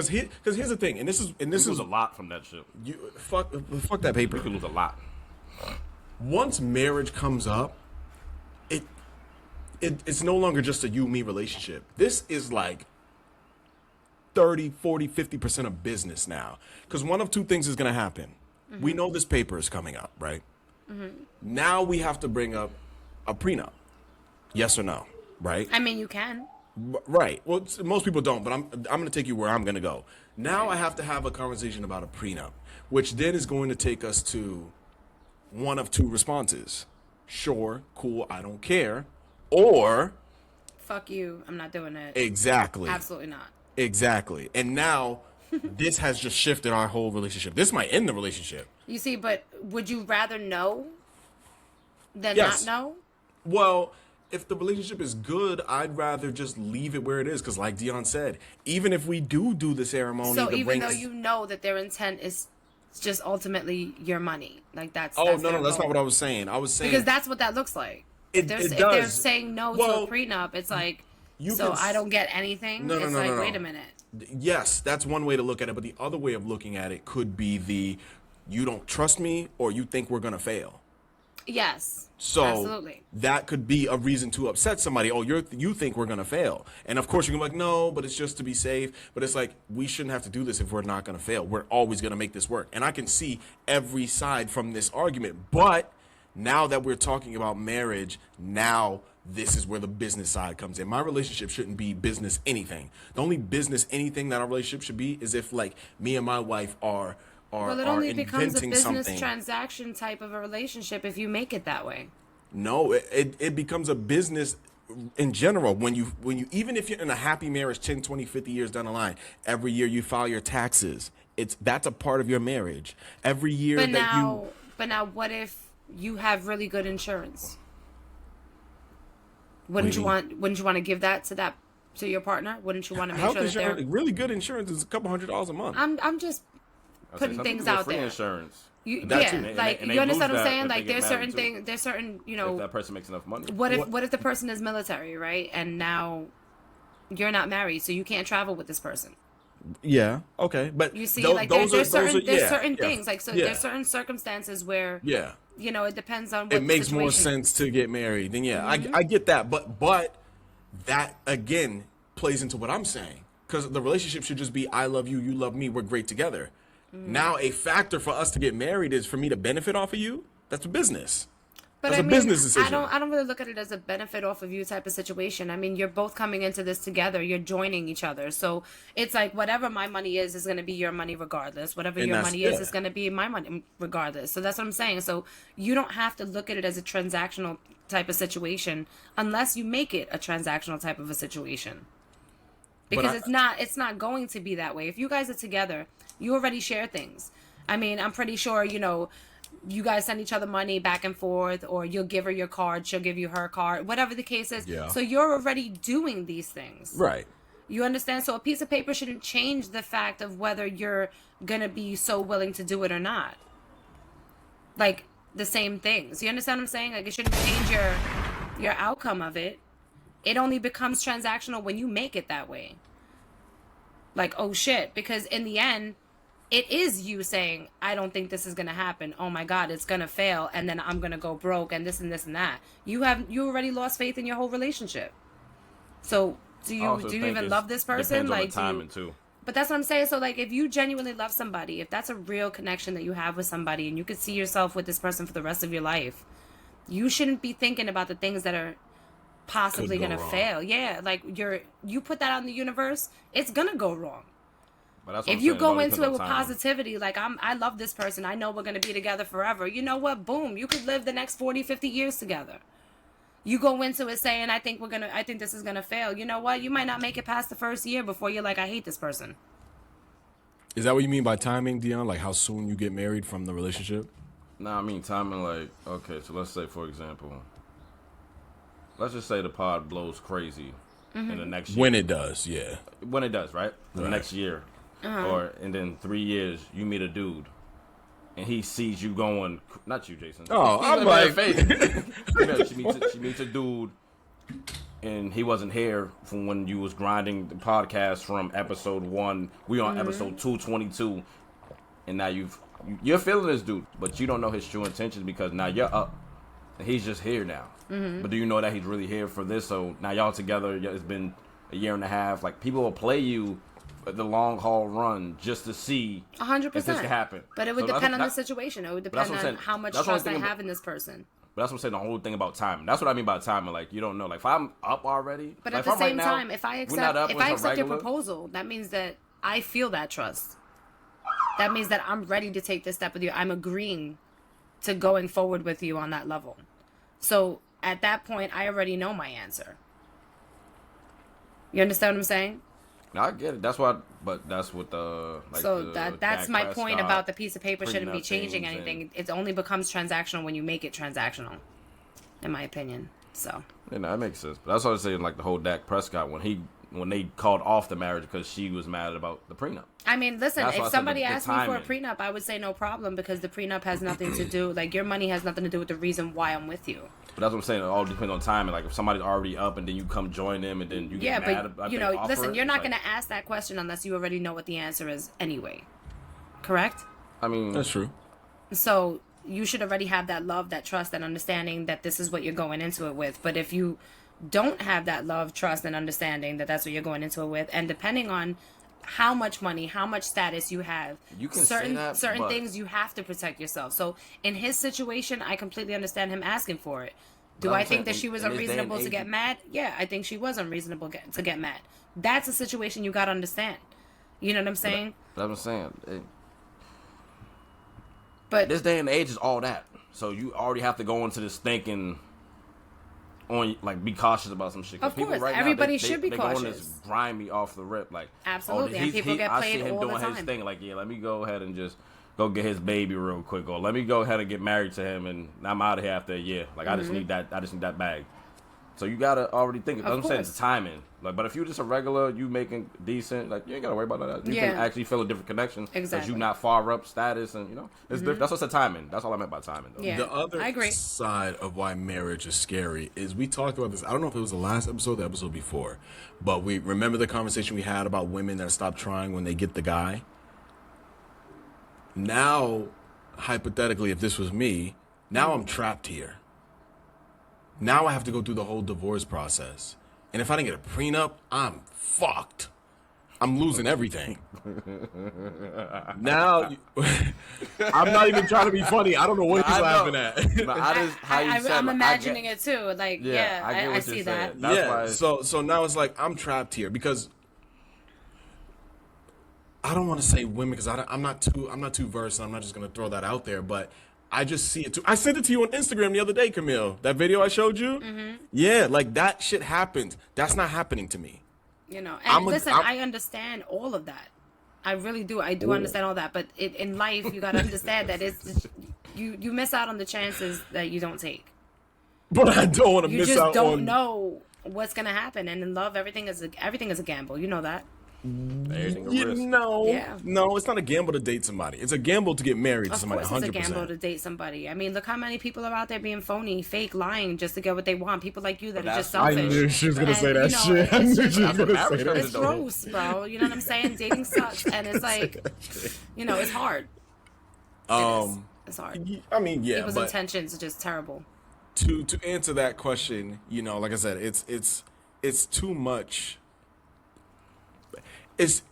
here's the thing, and this is lose a lot from that shit. You fuck that paper. You can lose a lot. Once marriage comes up, it's no longer just a you-me relationship. This is like 30, 40, 50% of business now. Because one of two things is going to happen. Mm-hmm. We know this paper is coming up, right? Mm-hmm. Now we have to bring up a prenup. Yes or no, right? I mean, you can. Right. Well, most people don't, but I'm going to take you where I'm going to go. Now I have to have a conversation about a prenup, which then is going to take us to one of two responses. Sure, cool, I don't care. Or fuck you, I'm not doing it. Exactly. Absolutely not. Exactly. And now this has just shifted our whole relationship. This might end the relationship. You see, but would you rather know than not know? Well, if the relationship is good, I'd rather just leave it where it is. Because like Dion said, even if we do the ceremony. So even though you know that their intent is just ultimately your money. Like that's no, that's not what I was saying. I was saying. Because that's what that looks like. If they're saying no to a prenup, it's like, I don't get anything. It's like, wait a minute. Yes, that's one way to look at it. But the other way of looking at it could be you don't trust me or you think we're going to fail. Yes. So absolutely. That could be a reason to upset somebody. Oh, you think we're going to fail. And of course you're going to be like, no, but it's just to be safe. But it's like, we shouldn't have to do this if we're not going to fail. We're always going to make this work. And I can see every side from this argument. But now that we're talking about marriage, now this is where the business side comes in. My relationship shouldn't be business anything. The only business anything that our relationship should be is if like me and my wife are well, it only becomes a business something. Transaction type of a relationship if you make it that way. No, it becomes a business in general. When you even if you're in a happy marriage 10, 20, 50 years down the line, every year you file your taxes. That's a part of your marriage. Every year But now what if you have really good insurance? Wouldn't you want to give that to your partner? Wouldn't you want to make sure that they're really good insurance is a couple $100s a month. I'm just putting things out there. Insurance. You understand what I'm saying? Like there's certain if that person makes enough money. What if the person is military, right? And now you're not married, so you can't travel with this person. Yeah. Okay. But you see, there's certain things. Like there's certain circumstances where it depends on what it makes more sense to get married. Then I get that. But that again plays into what I'm saying. Because the relationship should just be I love you, you love me, we're great together. Now a factor for us to get married is for me to benefit off of you. That's a business. But that's a business decision. I don't really look at it as a benefit off of you type of situation. I mean, you're both coming into this together. You're joining each other. So it's like whatever my money is going to be your money regardless. Whatever your money is going to be my money regardless. So that's what I'm saying. So you don't have to look at it as a transactional type of situation unless you make it a transactional type of a situation. Because it's not going to be that way. If you guys are together, you already share things. I mean, I'm pretty sure, you guys send each other money back and forth, or you'll give her your card, she'll give you her card, whatever the case is. Yeah. So you're already doing these things. Right. You understand? So a piece of paper shouldn't change the fact of whether you're going to be so willing to do it or not. Like the same things. You understand what I'm saying? Like it shouldn't change your outcome of it. It only becomes transactional when you make it that way. Like, oh shit, because in the end, it is you saying, I don't think this is going to happen. Oh my God, it's going to fail. And then I'm going to go broke and this and this and that. You already lost faith in your whole relationship. So do you even love this person? Depends on the timing too. But that's what I'm saying. So like, if you genuinely love somebody, if that's a real connection that you have with somebody and you could see yourself with this person for the rest of your life, you shouldn't be thinking about the things that are possibly going to fail. Yeah. Like you put that out in the universe, it's going to go wrong. If you go into it with positivity, like I love this person, I know we're going to be together forever. You know what? Boom. You could live the next 40, 50 years together. You go into it saying, I think this is gonna fail. You know what? You might not make it past the first year before you're like, I hate this person. Is that what you mean by timing, Dion? Like how soon you get married from the relationship? Nah, I mean timing. Like, okay, so let's say, for example, let's just say the pod blows crazy in the next year. When it does, yeah. When it does, right? The next year, and then 3 years, you meet a dude. And he sees you going, not you, Jason. Oh, I'm like, she meets a dude, and he wasn't here from when you was grinding the podcast from episode 1. We on episode 222, and now you're feeling this dude, but you don't know his true intentions because now you're up, and he's just here now. But do you know that he's really here for this? So now y'all together. It's been a year and a half. Like people will play you the long haul run just to see 100%. if this can happen. But it would depend on the situation. It would depend on how much trust I have in this person. But that's what I'm saying, the whole thing about timing. That's what I mean by timing. Like, you don't know. Like, if I'm up already. But like, at the same time, if I accept regular, your proposal, that means that I feel that trust. That means that I'm ready to take this step with you. I'm agreeing to going forward with you on that level. So at that point, I already know my answer. You understand what I'm saying? No, I get it. That's why, but that's what the like. So that's my point about the piece of paper shouldn't be changing anything. It only becomes transactional when you make it transactional, in my opinion. So yeah, no, that makes sense. But that's what I was saying. Like the whole Dak Prescott when they called off the marriage because she was mad about the prenup. I mean, listen, if somebody asked me for a prenup, I would say no problem because the prenup has nothing to do. Like your money has nothing to do with the reason why I'm with you. But that's what I'm saying. It all depends on timing. Like if somebody's already up and then you come join them and then you get mad about listen, you're not going to ask that question unless you already know what the answer is anyway. Correct? I mean, that's true. So you should already have that love, that trust, and understanding that this is what you're going into it with. But if you don't have that love, trust, and understanding that that's what you're going into it with, and depending on how much money, how much status you have, you can certain things you have to protect yourself. So in his situation, I completely understand him asking for it. Do I think that she was unreasonable to get mad? Yeah, I think she was unreasonable to get mad. That's a situation you got to understand. You know what I'm saying? That's what I'm saying. But this day and age is all that. So you already have to go into this thinking on, like, be cautious about some shit. Of course, everybody should be cautious. They go on this grimy off the rip, like absolutely. And people get played I see him all the doing time. his thing, like, yeah, let me go ahead and just go get his baby real quick, or let me go ahead and get married to him, and I'm out of here after a year. Like, I just need that bag. So you gotta already think. I'm saying it's timing. Like, but if you're just a regular, you making decent, like you ain't gotta worry about that. You can actually feel a different connection because you not far up status, and it's different. That's what's the timing. That's all I meant by timing, though. Yeah, the other I agree. side of why marriage is scary is we talked about this. I don't know if it was the last episode, or the episode before, but we remember the conversation we had about women that stop trying when they get the guy. Now, hypothetically, if this was me, now I'm trapped here. Now I have to go through the whole divorce process. And if I didn't get a prenup, I'm fucked. I'm losing everything. Now, I'm not even trying to be funny. I don't know what he's laughing at. But I'm imagining it too. Like, I see that. Yeah, so now it's like I'm trapped here because I don't want to say women because I'm not too versed. And I'm not just gonna throw that out there, but I just see it too. I sent it to you on Instagram the other day, Camille. That video I showed you. Mm-hmm. Yeah, like that shit happened. That's not happening to me. And I understand all of that. I really do. I do understand all that. But in life, you got to understand that it's you miss out on the chances that you don't take. But I don't want to miss out on. You just don't know what's gonna happen. And in love, everything is a gamble. You know that. No, it's not a gamble to date somebody. It's a gamble to get married to somebody. 100%. Of course, it's a gamble to date somebody. I mean, look how many people are out there being phony, fake, lying just to get what they want. People like you that are just selfish. I knew she was gonna say that shit. I knew she was gonna say that. It's gross, bro. You know what I'm saying? Dating sucks, and it's like, it's hard. It's hard. I mean, yeah. People's intentions are just terrible. To answer that question, like I said, it's too much. It's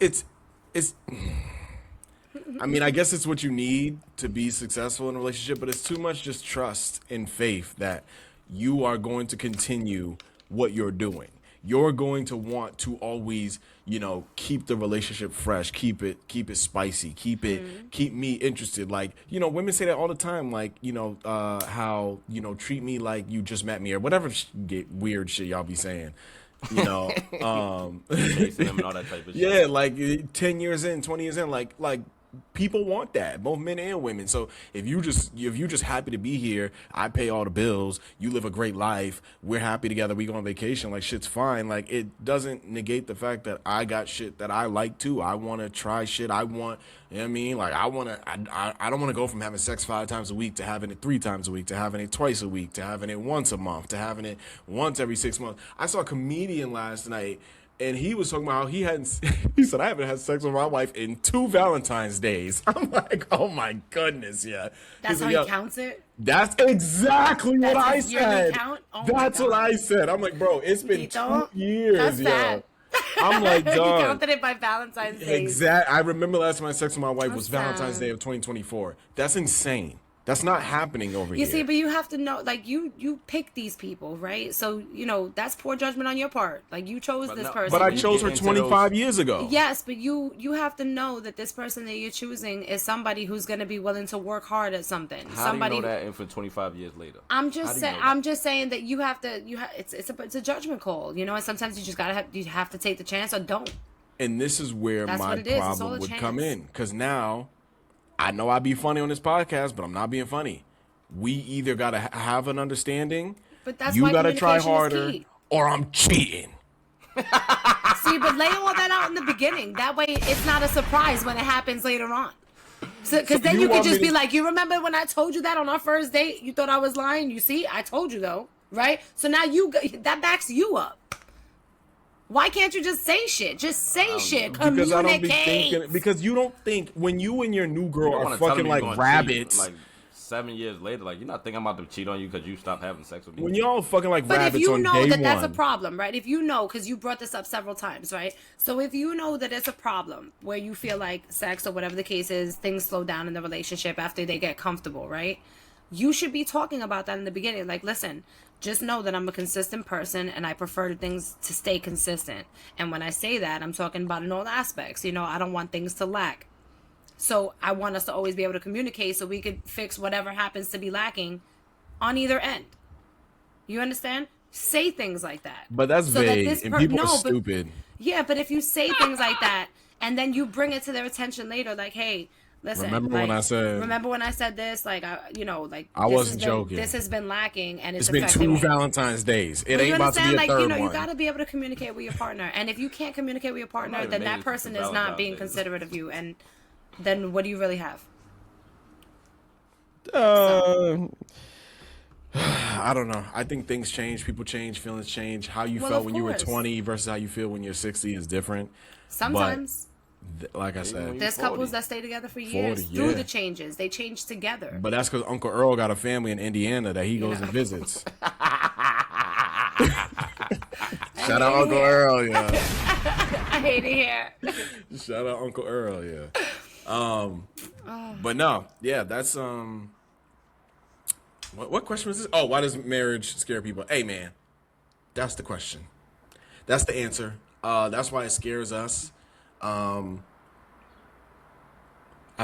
I mean, I guess it's what you need to be successful in a relationship, but it's too much just trust and faith that you are going to continue what you're doing. you're going to want to always, keep the relationship fresh, keep it spicy, keep me interested. Like, women say that all the time, like, how, treat me like you just met me or whatever weird shit y'all be saying. Chasing them and all that type of shit. Yeah, like 10 years in, 20 years in, like people want that, both men and women. So if you're just happy to be here, I pay all the bills, you live a great life, we're happy together, we go on vacation, like shit's fine. Like it doesn't negate the fact that I got shit that I like too. I want to try shit. I want, I don't want to go from having sex 5 times a week to having it 3 times a week, to having it twice a week, to having it once a month, to having it once every 6 months. I saw a comedian last night, and he was talking about how he said, I haven't had sex with my wife in 2 Valentine's days. I'm like, oh my goodness, yeah. That's how he counts it? That's exactly what I said. Count? Oh that's what I said. I'm like, bro, it's been 2 years, yeah. I'm like, dog. You counted it by Valentine's Day. Exactly. I remember last time I had sex with my wife was sad. Valentine's Day of 2024. That's insane. That's not happening over here. You see, but you have to know, like, you pick these people, right? So, that's poor judgment on your part. Like, you chose this person. But I chose her 25 years ago. Yes, but you have to know that this person that you're choosing is somebody who's going to be willing to work hard at something. How do you know that for 25 years later? I'm just saying that you have to. It's a judgment call, and sometimes you just have to take the chance or don't. And this is where my problem would come in, because now. I know I be funny on this podcast, but I'm not being funny. We either got to have an understanding, but that's you got to try harder, or I'm cheating. See, but lay all that out in the beginning. That way it's not a surprise when it happens later on. Because then you could just be like, you remember when I told you that on our first date? You thought I was lying? You see? I told you, though. Right? So now that backs you up. Why can't you just say shit? Just say shit. Because I don't be thinking. Because you don't think when you and your new girl are fucking like rabbits. Like 7 years later, like you're not thinking I'm about to cheat on you because you stopped having sex with me. When y'all fucking like rabbits on day one. But if you know that that's a problem, right? If you know, because you brought this up several times, right? So if you know that it's a problem where you feel like sex or whatever the case is, things slow down in the relationship after they get comfortable, right? You should be talking about that in the beginning. Like, listen, just know that I'm a consistent person and I prefer things to stay consistent. And when I say that, I'm talking about in all aspects. I don't want things to lack. So I want us to always be able to communicate so we could fix whatever happens to be lacking on either end. You understand? Say things like that. But that's vague, and people are stupid. Yeah, but if you say things like that and then you bring it to their attention later, like, hey, listen, remember when I said this? Like, I wasn't joking. This has been lacking, and it's been 2 Valentine's days. It ain't about to be a third one. You got to be able to communicate with your partner, and if you can't communicate with your partner, then that person is not being considerate of you, and then what do you really have? I don't know. I think things change. People change. Feelings change. How you felt when you were 20 versus how you feel when you're 60 is different. Sometimes. Like I said, there's couples that stay together for years through the changes. They change together. But that's because Uncle Earl got a family in Indiana that he goes and visits. Shout out Uncle Earl, yeah. I hate it here. Shout out Uncle Earl, yeah. But no, yeah, that's What question was this? Oh, why does marriage scare people? Hey, man, that's the question. That's the answer. That's why it scares us. I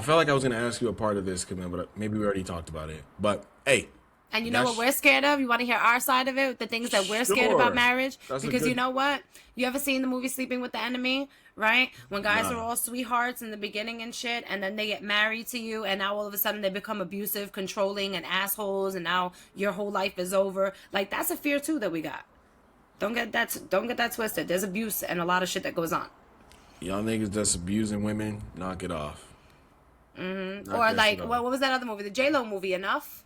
felt like I was going to ask you a part of this, Kamil, but maybe we already talked about it. But, hey. And you know what we're scared of? You want to hear our side of it? The things that we're scared about marriage? Because you know what? You ever seen the movie Sleeping with the Enemy? Right? When guys are all sweethearts in the beginning and shit, and then they get married to you, and now all of a sudden they become abusive, controlling, and assholes, and now your whole life is over. Like, that's a fear, too, that we got. Don't get that twisted. There's abuse and a lot of shit that goes on. Y'all niggas that's abusing women, knock it off. Mm-hmm. Or like, what was that other movie? The J-Lo movie, Enough?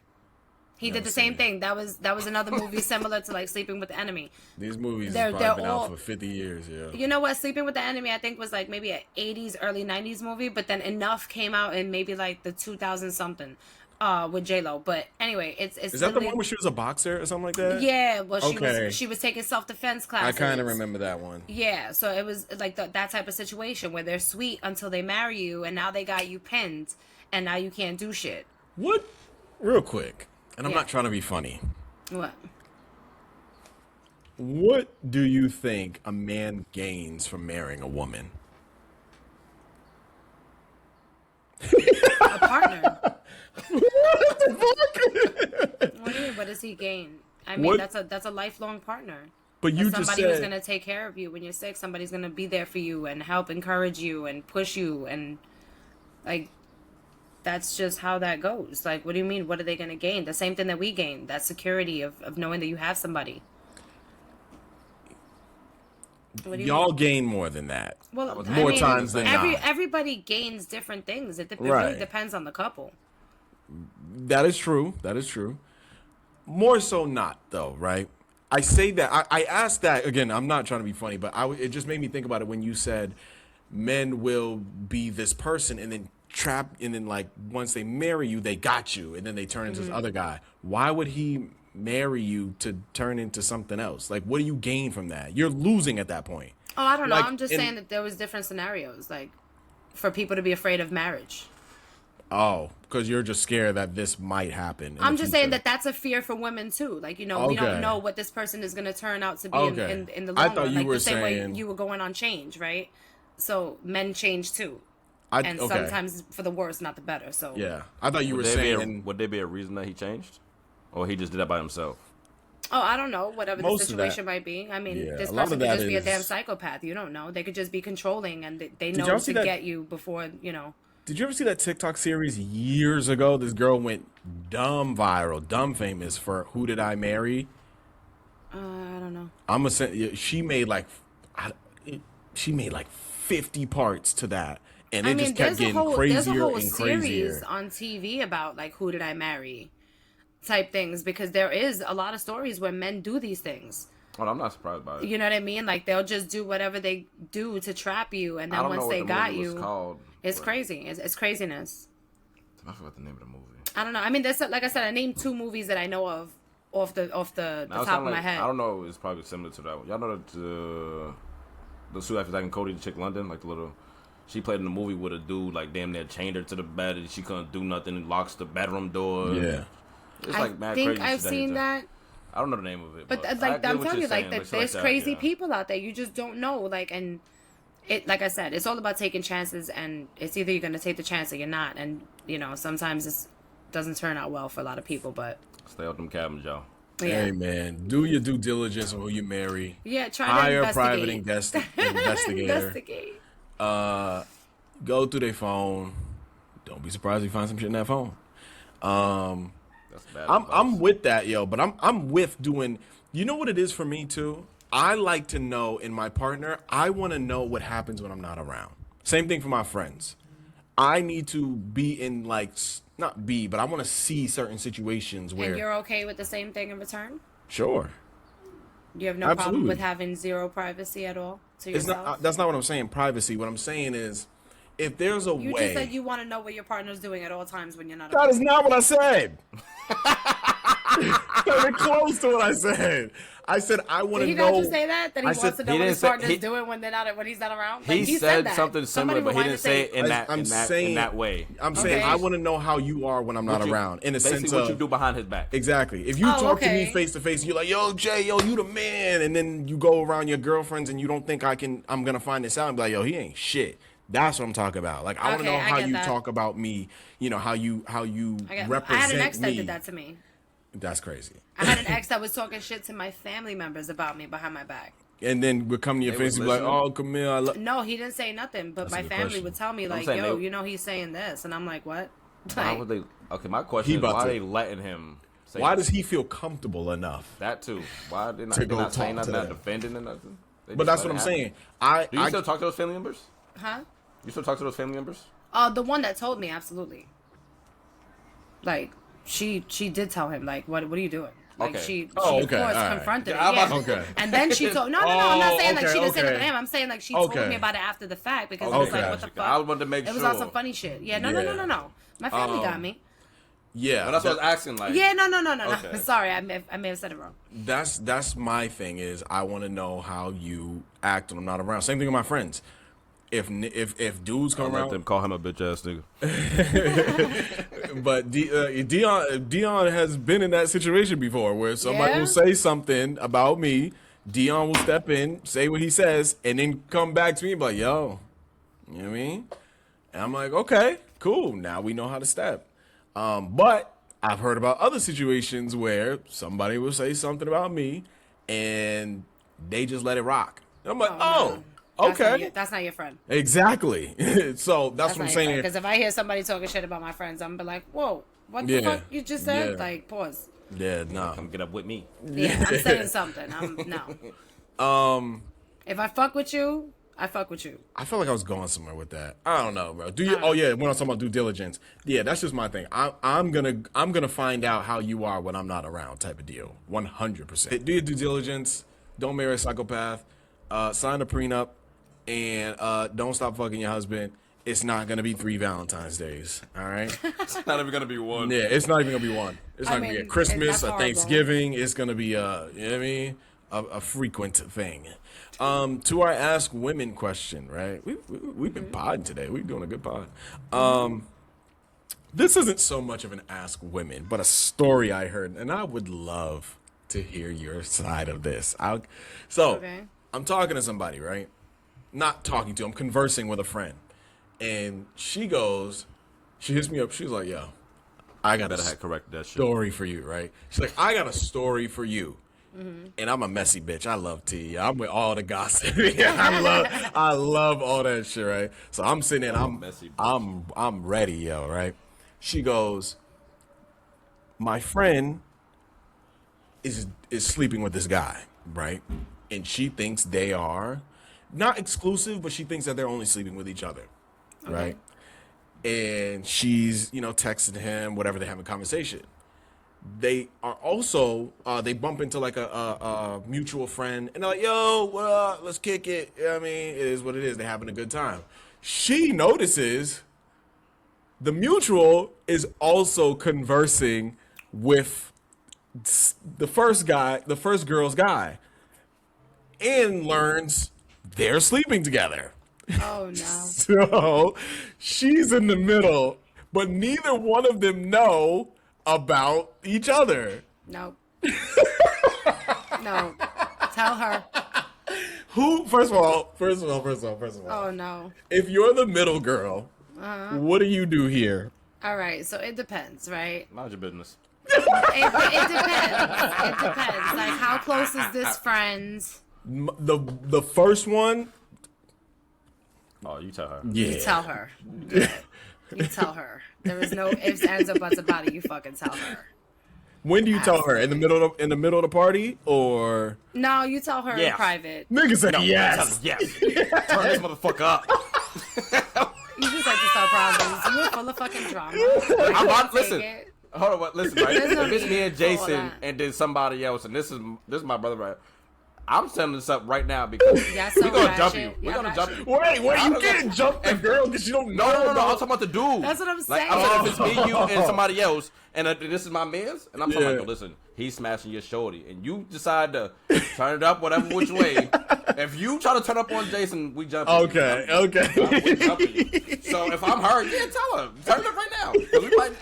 He did the same thing. That was another movie similar to like Sleeping with the Enemy. These movies have probably been out for 50 years, yeah. You know what? Sleeping with the Enemy, I think, was like maybe an 80s, early 90s movie, but then Enough came out in maybe like the 2000 something with J-Lo. But anyway, it's Is that the one where she was a boxer or something like that? Yeah, well, she was taking self-defense classes. I kind of remember that one. Yeah, so it was like that type of situation where they're sweet until they marry you, and now they got you pinned, and now you can't do shit. What? Real quick. And I'm not trying to be funny. What? What do you think a man gains from marrying a woman? A partner. What the fuck? What do you mean? What does he gain? I mean, that's a lifelong partner. But you somebody just said who's gonna take care of you when you're sick. Somebody's gonna be there for you and help encourage you and push you and like. That's just how that goes. Like, what do you mean? What are they going to gain? The same thing that we gain. That security of knowing that you have somebody. Y'all gain more than that. Well, more times than not. Everybody gains different things. It Right. really depends on the couple. That is true. That is true. More so not, though, right? I say that. I asked that, again, I'm not trying to be funny, but it just made me think about it when you said men will be this person and then trap, and then like once they marry you, they got you, and then they turn into this other guy. Why would he marry you to turn into something else? Like, what do you gain from that? You're losing at that point. Oh, I don't know. Like, I'm just saying that there was different scenarios, like for people to be afraid of marriage. Oh, because you're just scared that this might happen. I'm just saying that that's a fear for women too. Like, we don't know what this person is going to turn out to be in the long run. I thought you like were the same saying... way you were going on change, right? So men change too. And sometimes for the worse, not the better. So yeah, I thought you were saying... Would there be a reason that he changed? Or he just did that by himself? Oh, I don't know. Whatever the situation might be. I mean, this person could just be a damn psychopath. You don't know. They could just be controlling, and they know to get you before, Did you ever see that TikTok series years ago? This girl went dumb viral, dumb famous for Who Did I Marry? I don't know. She made like 50 parts to that. And it just kept getting crazier and crazier. There's a whole series on TV about like Who Did I Marry type things, because there is a lot of stories where men do these things. Well, I'm not surprised by it. You know what I mean? Like, they'll just do whatever they do to trap you, and then once they got you, it's crazy. It's craziness. I forgot the name of the movie. I don't know. I mean, there's, like I said, I named 2 movies that I know of off the top of my head. I don't know. It's probably similar to that one. Y'all know the Suit After Zack and Cody, the chick London, like the little. She played in the movie with a dude like damn near chained her to the bed and she couldn't do nothing and locks the bedroom door. Yeah. It's like mad I think crazy I've seen that. I don't know the name of it. But like I'm telling you, like there's crazy people out there. You just don't know. Like, and it, like I said, it's all about taking chances, and it's either you're gonna take the chance or you're not. And sometimes it doesn't turn out well for a lot of people. But stay out them cabins, y'all. Yeah. Hey man, do your due diligence on who you marry. Yeah, try hire to a private investigator. Investigate. Go through their phone. Don't be surprised if you find some shit in that phone. That's bad. I'm with that, yo, but I'm with doing. You know what it is for me too? I like to know in my partner. I want to know what happens when I'm not around. Same thing for my friends. I need to be in but I want to see certain situations where. And you're okay with the same thing in return? Sure. You have no problem with having zero privacy at all to yourself? That's not what I'm saying, privacy. What I'm saying is, if there's a way... You just said you want to know what your partner's doing at all times when you're not... That is not what I said! Very close to what I said. I said I want to know... Did he not just say that? That he wants to know what his partner's doing when he's not around? He said something similar, but he didn't say it in that way. I'm saying I want to know how you are when I'm not around. In a sense of... what you do behind his back. Exactly. If you talk to me face to face, you're like, yo, Jay, yo, you the man. And then you go around your girlfriends and you don't think I'm going to find this out and be like, yo, he ain't shit. That's what I'm talking about. Like, I want to know how you talk about me, how you represent me. I had an ex that did that to me. That's crazy. I had an ex that was talking shit to my family members about me behind my back. And then would come to your face and be like, oh, Kamil, No, he didn't say nothing, but my family would tell me, like, yo, he's saying this. And I'm like, what? Why would they... Okay, my question is, why are they letting him say Why does he feel comfortable enough? That too. Why they not saying nothing, not defending or nothing? But that's what I'm saying. Do you still talk to those family members? Huh? You still talk to those family members? The one that told me, absolutely. Like, she did tell him, like, what are you doing? Like, she of course confronted him. Yeah. Okay. And then she told, no, I'm not saying like she didn't say nothing to him. I'm saying like she told me about it after the fact because it was like, what the fuck? I wanted to make sure. It was all some funny shit. Yeah, no. My family got me. Yeah. But that's what I was asking, like. Yeah, no. Sorry, I may have said it wrong. That's my thing is I want to know how you act when I'm not around. Same thing with my friends. If dudes come around, let them call him a bitch ass nigga. But Dion has been in that situation before where somebody will say something about me Dion will step in, say what he says, and then come back to me and be like, yo, you know what I mean? And I'm like, okay, cool. Now we know how to step. But I've heard about other situations where somebody will say something about me and they just let it rock. And I'm like, oh okay. That's not your friend. Exactly. So that's what I'm saying. Because if I hear somebody talking shit about my friends, I'm be like, whoa, what the fuck you just said? Yeah. Like, pause. Yeah, no. Come get up with me. Yeah, I'm saying something. No. If I fuck with you, I fuck with you. I felt like I was going somewhere with that. I don't know, bro. Do you? Oh yeah, when I was talking about due diligence. Yeah, that's just my thing. I'm gonna find out how you are when I'm not around, type of deal. 100%. Do your due diligence. Don't marry a psychopath. Sign a prenup, and don't stop fucking your husband. It's not gonna be 3 Valentine's days. All right. It's not even gonna be one. Yeah, it's not even gonna be one. It's not gonna be a Christmas, a Thanksgiving. It's gonna be you know what I mean, a frequent thing. To our Ask Women question, right? We've been podding today. We're doing a good pod. This isn't so much of an Ask Women, but a story I heard, and I would love to hear your side of this. I'm talking to somebody, right? Not talking to, I'm conversing with a friend. And she hits me up. She's like, yo, I got a story for you, right? She's like, I got a story for you. Mm-hmm. And I'm a messy bitch. I love tea. I'm with all the gossip. I love all that shit, right? So I'm sitting there, I'm ready, yo, right? She goes, my friend is sleeping with this guy, right? And she thinks they are not exclusive, but she thinks that they're only sleeping with each other. Okay. Right. And she's, texting him, whatever, they have a conversation. They are also, they bump into like a mutual friend and they're like, yo, what up? Let's kick it. You know what I mean, it is what it is. They're having a good time. She notices the mutual is also conversing with the first girl's guy, and learns they're sleeping together. Oh, no. So she's in the middle, but neither one of them know about each other. No. No. Tell her. First of all. Oh, no. If you're the middle girl, what do you do here? All right, so it depends, right? Mind your business. It depends. It depends. Like, how close is this friend? The first one. Oh, you tell her. Yeah. You tell her. Yeah. You tell her. There is no ifs, ands, or buts about it. You fucking tell her. When do you tell her? In the middle of the party, or? No, you tell her in private. Nigga said yes. Yes. Turn this motherfucker up. You just like to start problems. You're full of fucking drama. Listen. Hold on, listen, right? If it's me and Jason and then somebody else, and this is my brother, right? I'm setting this up right now because we're gonna jump you. We're gonna jump you. Wait, you can't jump the girl because you don't know. No, I'm talking about the dude. That's what I'm saying. I'm saying if it's me, you, and somebody else, and this is my man's, and I'm talking like, listen, he's smashing your shorty, and you decide to turn it up whatever which way. If you try to turn up on Jason, we jump. Okay. We jumping you. So if I'm her, tell her, turn it up right now,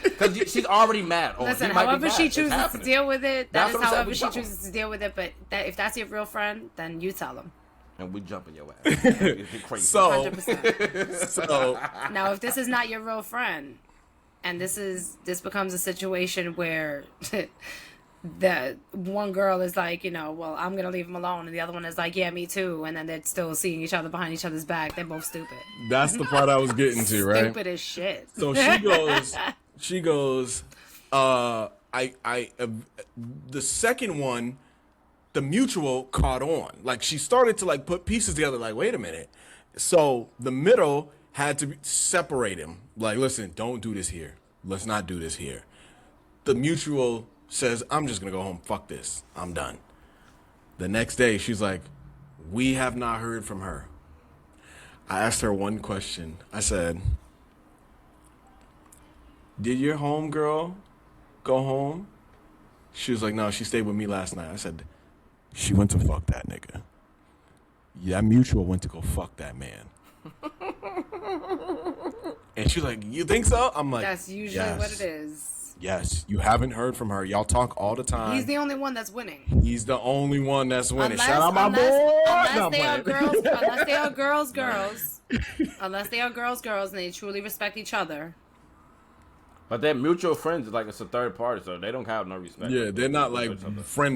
because she's already mad. Listen, however she chooses to deal with it, that is however she chooses to deal with it. But if that's your real friend, then you tell them. And we jumping your ass. It's crazy. So 100%. Now, if this is not your real friend, and this becomes a situation where the one girl is like, well, I'm gonna leave him alone, and the other one is like, yeah, me too, and then they're still seeing each other behind each other's back. They're both stupid. That's the part I was getting to, right? Stupid as shit. So she goes, the second one, the mutual caught on. Like, she started to like put pieces together, like, wait a minute. So the middle had to separate him. Like, listen, don't do this here. Let's not do this here. The mutual says, I'm just gonna go home. Fuck this. I'm done. The next day, she's like, we have not heard from her. I asked her one question. I said, did your homegirl go home? She was like, no, she stayed with me last night. I said, she went to fuck that nigga. Yeah, mutual went to go fuck that man. And she's like, you think so? I'm like, that's usually what it is. Yes, you haven't heard from her. Y'all talk all the time. He's the only one that's winning. He's the only one that's winning. Shout out my boy. Unless they are girls, unless they are girls, unless they are girls, and they truly respect each other. But they're mutual friends. Like it's a third party, so they don't have no respect. Yeah, they're not like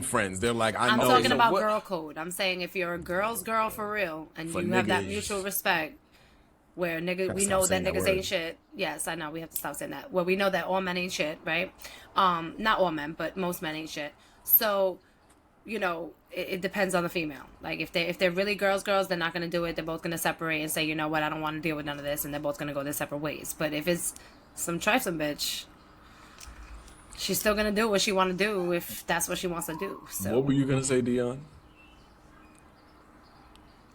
friends. They're like I'm know. talking about girl code. I'm saying if you're a girl's girl for real, and you have that mutual respect. Where we know that niggas ain't shit. Yes, I know we have to stop saying that. Where we know that all men ain't shit, right? Not all men, but most men ain't shit. So, it depends on the female. Like if they're really girls, they're not gonna do it. They're both gonna separate and say, you know what, I don't want to deal with none of this, and they're both gonna go their separate ways. But if it's some trifling bitch, she's still gonna do what she want to do if that's what she wants to do. So. What were you gonna say, Dion?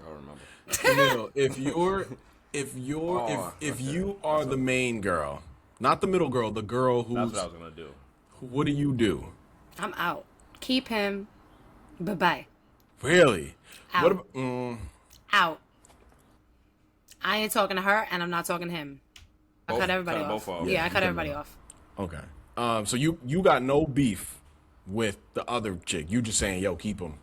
I don't remember. If you are the main girl, not the middle girl, the girl who's... That's what I was going to do. What do you do? I'm out. Keep him. Bye-bye. Really? Out. Out. I ain't talking to her, and I'm not talking to him. I cut everybody off. Yeah, I cut everybody off. Okay. So you got no beef with the other chick. You just saying, yo, keep him.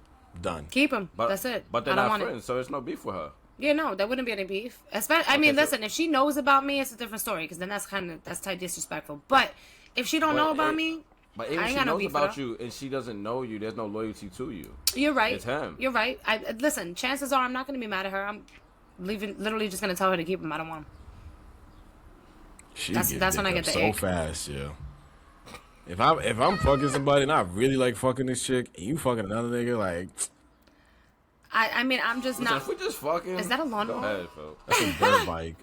Done. Keep him. That's it. But they're not friends, so there's no beef with her. Yeah, no, there wouldn't be any beef. Listen, if she knows about me, it's a different story, because then that's type disrespectful. But if she don't know about me, but even I ain't she got no knows beef about you and she doesn't know you, there's no loyalty to you. You're right. It's him. You're right. Listen, chances are I'm not going to be mad at her. I'm literally just going to tell her to keep him. I don't want him. That's when I get the so fast, yeah. If I'm fucking somebody and I really like fucking this chick and you fucking another nigga, like... I mean, I'm just not... If we just fucking... Is that a lawnmower? Go ahead, Phil. That's a dirt bike.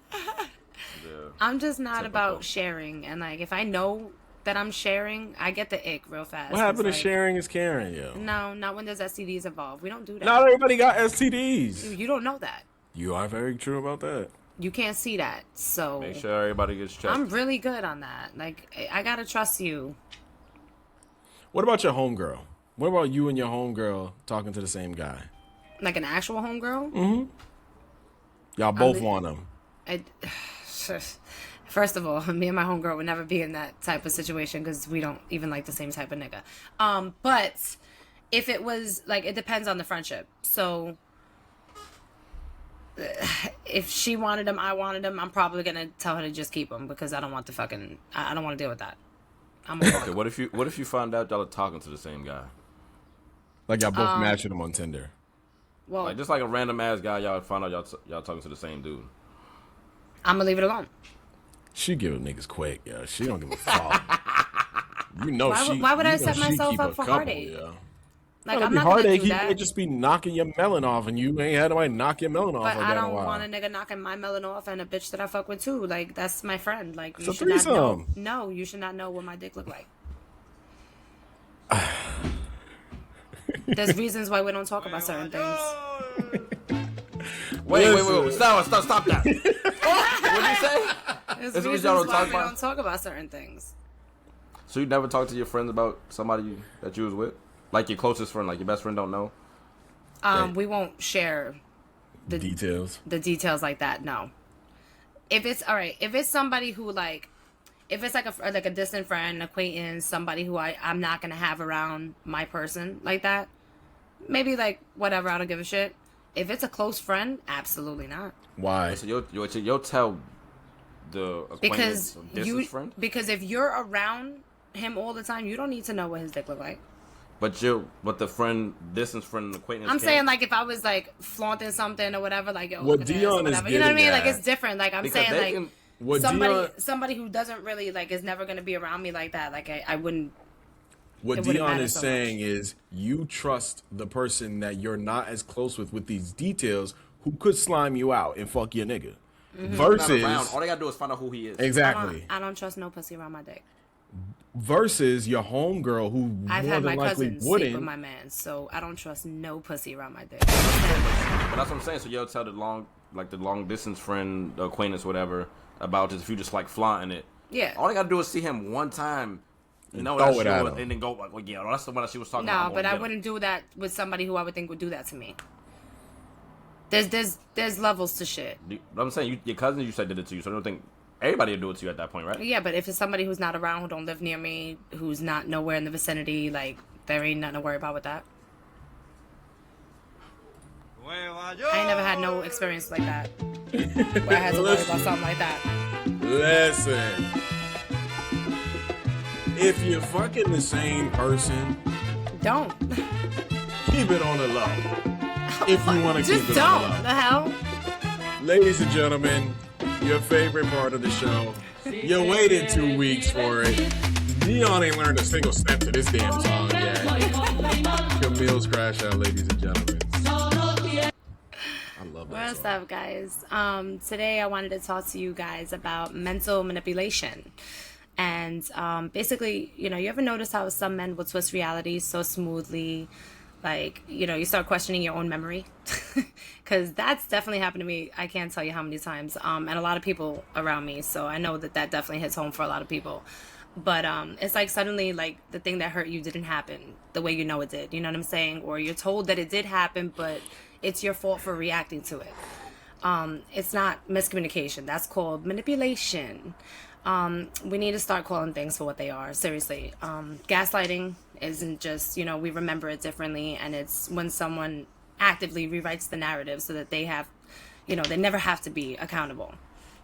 Yeah. I'm just not about sharing. And, like, if I know that I'm sharing, I get the ick real fast. What happened to sharing is caring, yo? No, not when there's STDs involved. We don't do that. Not everybody got STDs. You don't know that. You are very true about that. You can't see that, so... Make sure everybody gets checked. I'm really good on that. Like, I gotta trust you. What about your homegirl? What about you and your homegirl talking to the same guy? Like an actual homegirl? Mm-hmm. Y'all both want him. First of all, me and my homegirl would never be in that type of situation because we don't even like the same type of nigga. But if it was, like, it depends on the friendship. So if she wanted him, I wanted him, I'm probably going to tell her to just keep him because I don't want I don't want to deal with that. Okay, what if you find out y'all are talking to the same guy? Like y'all both matching him on Tinder. Well, like just like a random ass guy, y'all find out y'all talking to the same dude. I'm gonna leave it alone. She give niggas quick, yeah. She don't give a fuck. Why would I set myself up for heartache? Yeah. Like I'm not gonna do that. He might just be knocking your melon off, and you ain't had nobody knock your melon off. But like I don't want a nigga knocking my melon off and a bitch that I fuck with too. Like that's my friend. Like you should not know. No, you should not know what my dick look like. There's reasons why we don't talk about certain things. Wait. Stop that. What did you say? There's reasons why we don't talk about certain things. So you never talk to your friends about somebody that you was with? Like your closest friend, like your best friend don't know? We won't share the details like that, no. If it's somebody who like... If it's like a distant friend, acquaintance, somebody who I'm not going to have around my person like that, maybe like whatever, I don't give a shit. If it's a close friend, absolutely not. Why? So you'll tell the acquaintance or distant friend? Because if you're around him all the time, you don't need to know what his dick look like. But the friend, distance friend, acquaintance. I'm saying like if I was like flaunting something or whatever, like yo, what Dion is getting, you know what I mean? Like it's different. Like I'm because saying like somebody who doesn't really like is never gonna be around me like that. Like I wouldn't. What Dion is saying is you trust the person that you're not as close with these details who could slime you out and fuck your nigga. Mm-hmm. Versus all they gotta do is find out who he is. Exactly. I don't trust no pussy around my dick. Versus your homegirl who I've more had than my likely cousin wouldn't. sleep with my man, so I don't trust no pussy around my dick. But that's what I'm saying. So you'll tell the long distance friend, the acquaintance, whatever, about this if you just like flaunting it. Yeah. All they gotta do is see him one time. You know, throw it at him. And then go like, well, yeah, that's the one that she was talking about. No, but I wouldn't do that with somebody who I would think would do that to me. There's levels to shit. But I'm saying your cousin, you said did it to you, so I don't think Everybody will do it to you at that point, right? Yeah, but if it's somebody who's not around, who don't live near me, who's not nowhere in the vicinity, like, there ain't nothing to worry about with that. I ain't never had no experience like that where I had to worry about something like that. Listen. If you're fucking the same person, don't. Keep it on the low. If you want to keep it on the low. Just don't. The hell? Ladies and gentlemen, your favorite part of the show. You waited 2 weeks for it. Dion ain't learned a single step to this damn song yet. Kamils Krashout, ladies and gentlemen. I love that What's song. up, guys? Today I wanted to talk to you guys about mental manipulation. And basically, you ever notice how some men will twist reality so smoothly? Like, you start questioning your own memory. Because that's definitely happened to me. I can't tell you how many times. And a lot of people around me. So I know that definitely hits home for a lot of people. But it's like suddenly, like, the thing that hurt you didn't happen the way you know it did. You know what I'm saying? Or you're told that it did happen, but it's your fault for reacting to it. It's not miscommunication. That's called manipulation. We need to start calling things for what they are. Seriously. Gaslighting isn't just, we remember it differently. And it's when someone actively rewrites the narrative so that they have, they never have to be accountable.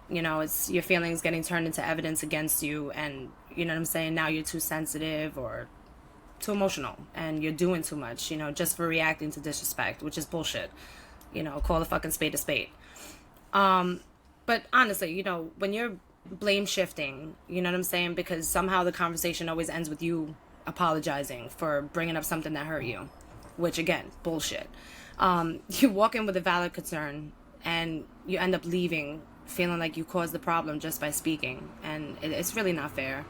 It's your feelings getting turned into evidence against you. And, you know what I'm saying? Now you're too sensitive or too emotional and you're doing too much, just for reacting to disrespect, which is bullshit. Call a fucking spade a spade. But honestly, when you're blame shifting, you know what I'm saying? Because somehow the conversation always ends with you apologizing for bringing up something that hurt you, which again, bullshit. You walk in with a valid concern and you end up leaving feeling like you caused the problem just by speaking. And it's really not fair.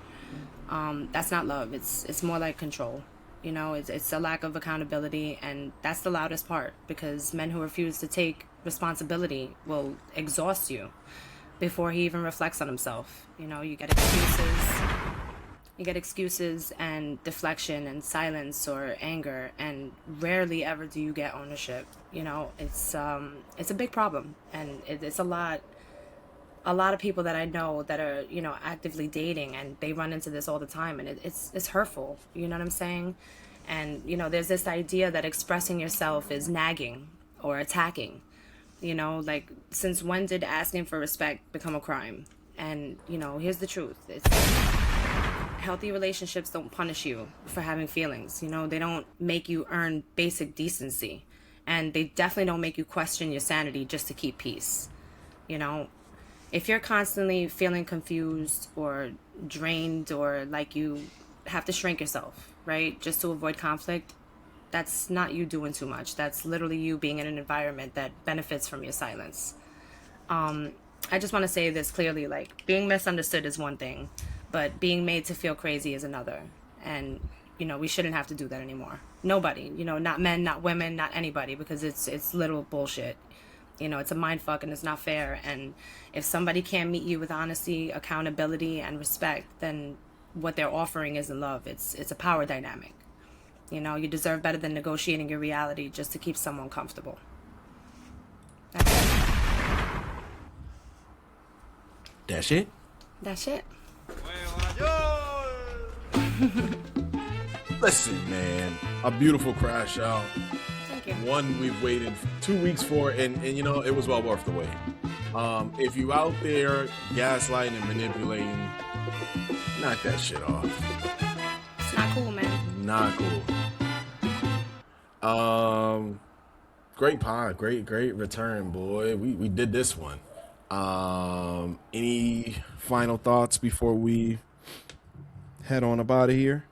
That's not love. It's more like control. It's a lack of accountability, and that's the loudest part, because men who refuse to take responsibility will exhaust you before he even reflects on himself. You get excuses and deflection and silence or anger, and rarely ever do you get ownership. It's a big problem, and it's a lot of people that I know that are, actively dating, and they run into this all the time, and it's hurtful. You know what I'm saying? And, there's this idea that expressing yourself is nagging or attacking. Like, since when did asking for respect become a crime? And, here's the truth. Healthy relationships don't punish you for having feelings. They don't make you earn basic decency. And they definitely don't make you question your sanity just to keep peace. If you're constantly feeling confused or drained, or like you have to shrink yourself, right, just to avoid conflict, that's not you doing too much. That's literally you being in an environment that benefits from your silence. I just want to say this clearly, like, being misunderstood is one thing, but being made to feel crazy is another. And, we shouldn't have to do that anymore. Nobody, not men, not women, not anybody, because it's literal bullshit. It's a mind fuck, and it's not fair. And if somebody can't meet you with honesty, accountability, and respect, then what they're offering isn't love. It's a power dynamic. You deserve better than negotiating your reality just to keep someone comfortable. That's it. That's it? That's it. Listen, man. A beautiful crash out. Thank you. One we've waited 2 weeks for, and it was well worth the wait. If you out there gaslighting and manipulating, knock that shit off. It's not cool, man. Not cool. Great pod, great return, boy. We did this one. Any final thoughts before we head on up out of here?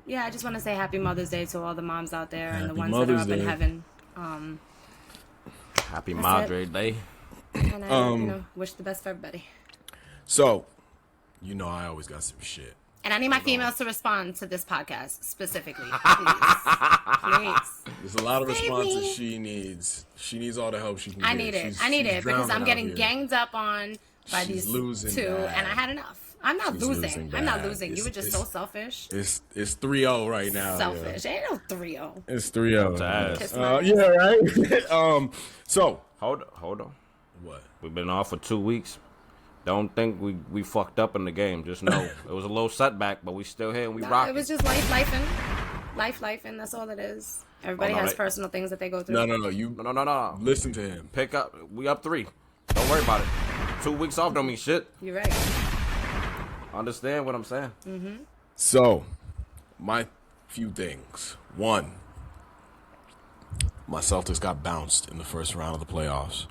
Yeah, I just want to say Happy Mother's Day to all the moms out there, and the Happy ones Mother's that are up Day. in heaven. Happy That's Madre Day. And I, wish the best for everybody. So, I always got some shit. And I need my females to respond to this podcast specifically, please. There's a lot of Save responses me. she needs. She needs all the help she can get. I need it. I need she's it because I'm drowning getting out here. ganged up on by She's these losing two, bad. and I had enough. I'm not She's losing. losing I'm not bad. losing. You were just so selfish. It's 3-0 right now. Selfish. Ain't no 3-0. It's 3-0. Kiss my ass. Yeah, right. So Hold on. what? We've been off for 2 weeks. Don't think we fucked up in the game. Just know it was a little setback, but we still here and we rock. It was just life, and that's all it is. Everybody has personal things that they go through. No. Listen to him. Pick up. We up 3. Don't worry about it. 2 weeks off don't mean shit. You're right. Understand what I'm saying? Mm-hmm. So, my few things. 1, my Celtics got bounced in the first round of the playoffs.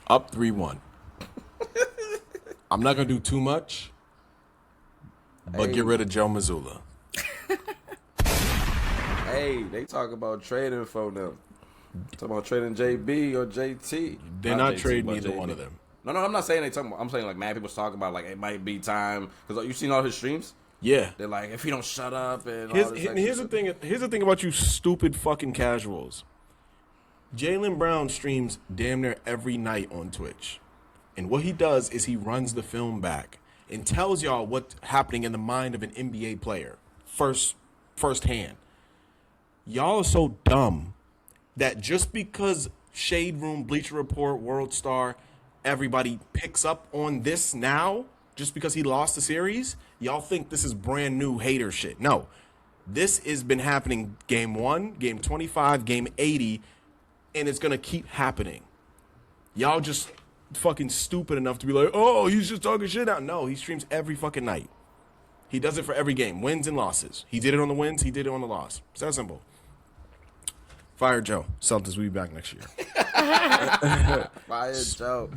Up 3-1. I'm not going to do too much, but get rid of Joe Mazzulla. Hey, they talk about trading for them. Talk about trading JB or JT. They're not JT, trading but either JB. one of them. No, I'm not saying they talking about. I'm saying like mad people's talking about like it might be time because you seen all his streams. Yeah. They're like, if he don't shut up and all Here's this the thing. Here's the thing about you stupid fucking casuals. Jaylen Brown streams damn near every night on Twitch. And what he does is he runs the film back and tells y'all what's happening in the mind of an NBA player firsthand. Y'all are so dumb that just because Shade Room, Bleacher Report, World Star, everybody picks up on this now, just because he lost the series, y'all think this is brand new hater shit. No, this has been happening game 1, game 25, game 80, and it's going to keep happening. Y'all just fucking stupid enough to be like, oh, he's just talking shit out. No, he streams every fucking night. He does it for every game, wins and losses. He did it on the wins, he did it on the loss. It's that simple. Fire Joe. Celtics will be back next year. Fire Joe.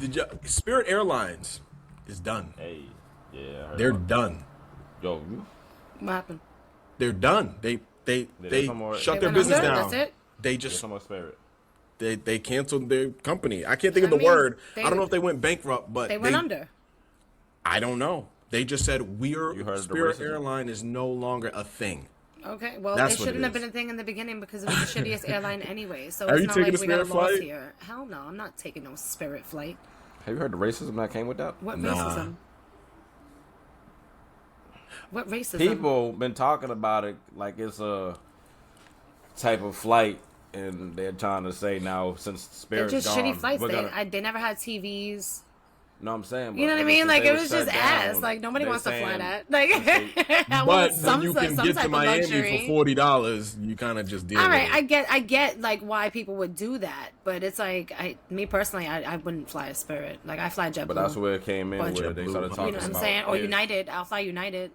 Spirit Airlines is done. Hey, yeah, They're done. Yo, What happened? They're done. They shut their went business under? down. That's it? They just some spirit. they canceled their company. I can't think of the mean, word. they- I don't know if they went bankrupt, but They went under. I don't know. They just said heard the Spirit racism? Airline is no longer a thing. Okay, well, That's it what shouldn't it have is. been a thing in the beginning because it was the shittiest airline anyway. So Are it's you not taking like a we got a Spirit loss flight? here. Hell no, I'm not taking no Spirit flight. Have you heard the racism that came with that? What Nah. racism? What racism? People been talking about it like it's a type of flight, and they're trying to say now since They're Spirit's just gone, shitty flights. we're gonna. They never had TVs. No, I'm saying. You know what I but mean? since Like they it was was shut just ass. down, Like nobody they're wants to fly saying- that. Like, I But want when some you can some get type to of Miami luxury. for $40, you kind of just deal All with right, it. I get like why people would do that, but it's like me personally, I wouldn't fly a Spirit. Like I fly JetBlue. But that's where it came in, Bunch where of they blue, started you talking you know what I'm about. saying? Or is- United, I'll fly United.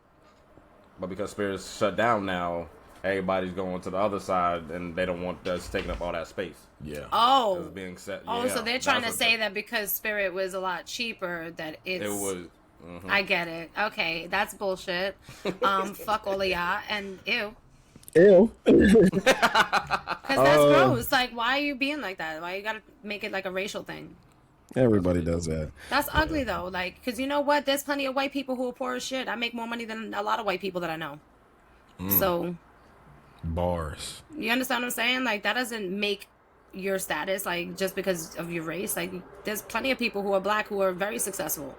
But because Spirit's shut down now, everybody's going to the other side, and they don't want us taking up all that space. Yeah. Oh, It's being set. oh, yeah, so they're trying to that's what say that because Spirit was a lot cheaper, that it's. it was. I get it. Okay, that's bullshit. Fuck all of y'all, and ew. Ew. Because that's gross. Like, why are you being like that? Why you gotta make it like a racial thing? Everybody does that. That's ugly though. Like, because you know what? There's plenty of white people who are poor as shit. I make more money than a lot of white people that I know. So, Bars. you understand what I'm saying? Like, that doesn't make your status, like, just because of your race. Like, there's plenty of people who are black who are very successful.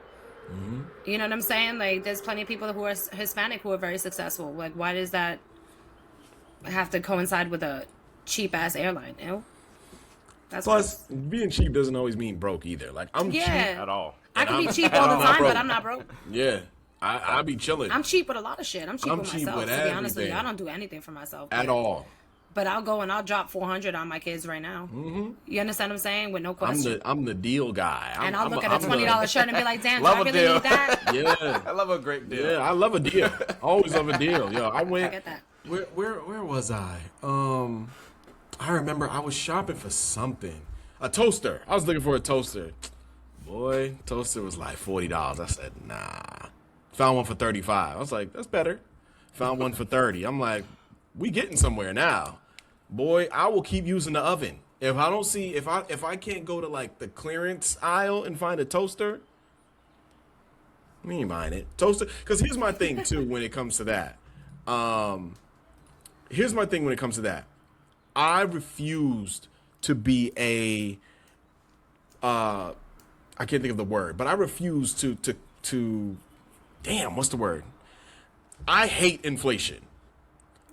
You know what I'm saying? Like, there's plenty of people who are Hispanic who are very successful. Like, why does that have to coincide with a cheap-ass airline? Ew. That's Plus, gross. being cheap doesn't always mean broke either. Like, I'm cheap. Yeah. At all. I can be I'm- cheap and all I'm the not time, but broke. I'm not broke. Yeah. I be chilling. I'm cheap with a lot of shit. I'm cheap I'm with cheap myself, with to be honest with you. everything. I don't do anything for myself. At all. But I'll go and I'll drop 400 on my kids right now. Mm-hmm. You understand what I'm saying? With no question. I'm the deal guy. And I'll look at a $20 shirt and be like, damn, do Love I a really deal. need that? Yeah. I love a great deal. Yeah, I love a deal. Always love a deal. Yo, I went. I get that. Where was I? I remember I was shopping for something. A toaster. I was looking for a toaster. Boy, toaster was like $40. I said, nah. Found one for $35. I was like, that's better. Found one for $30. I'm like, we getting somewhere now. Boy, I will keep using the oven. If I don't see, if I can't go to like the clearance aisle and find a toaster, we ain't buying it. Toaster, because here's my thing too when it comes to that. Here's my thing when it comes to that. I refused to be a, I can't think of the word, but I refuse to, damn, what's the word? I hate inflation.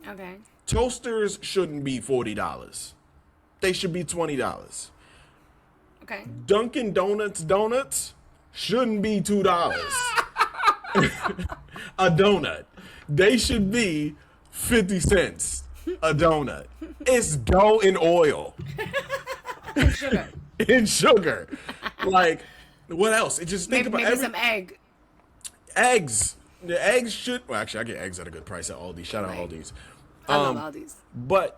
Okay. Toasters shouldn't be $40. They should be $20. Okay. Dunkin' Donuts, shouldn't be $2. A donut. They should be 50 cents a donut. It's dough and oil. And sugar. And sugar. Like, what else? It just think about maybe some egg. Eggs. The eggs should. Well, actually, I get eggs at a good price at Aldi. Shout out Aldi's. I love Aldi's. But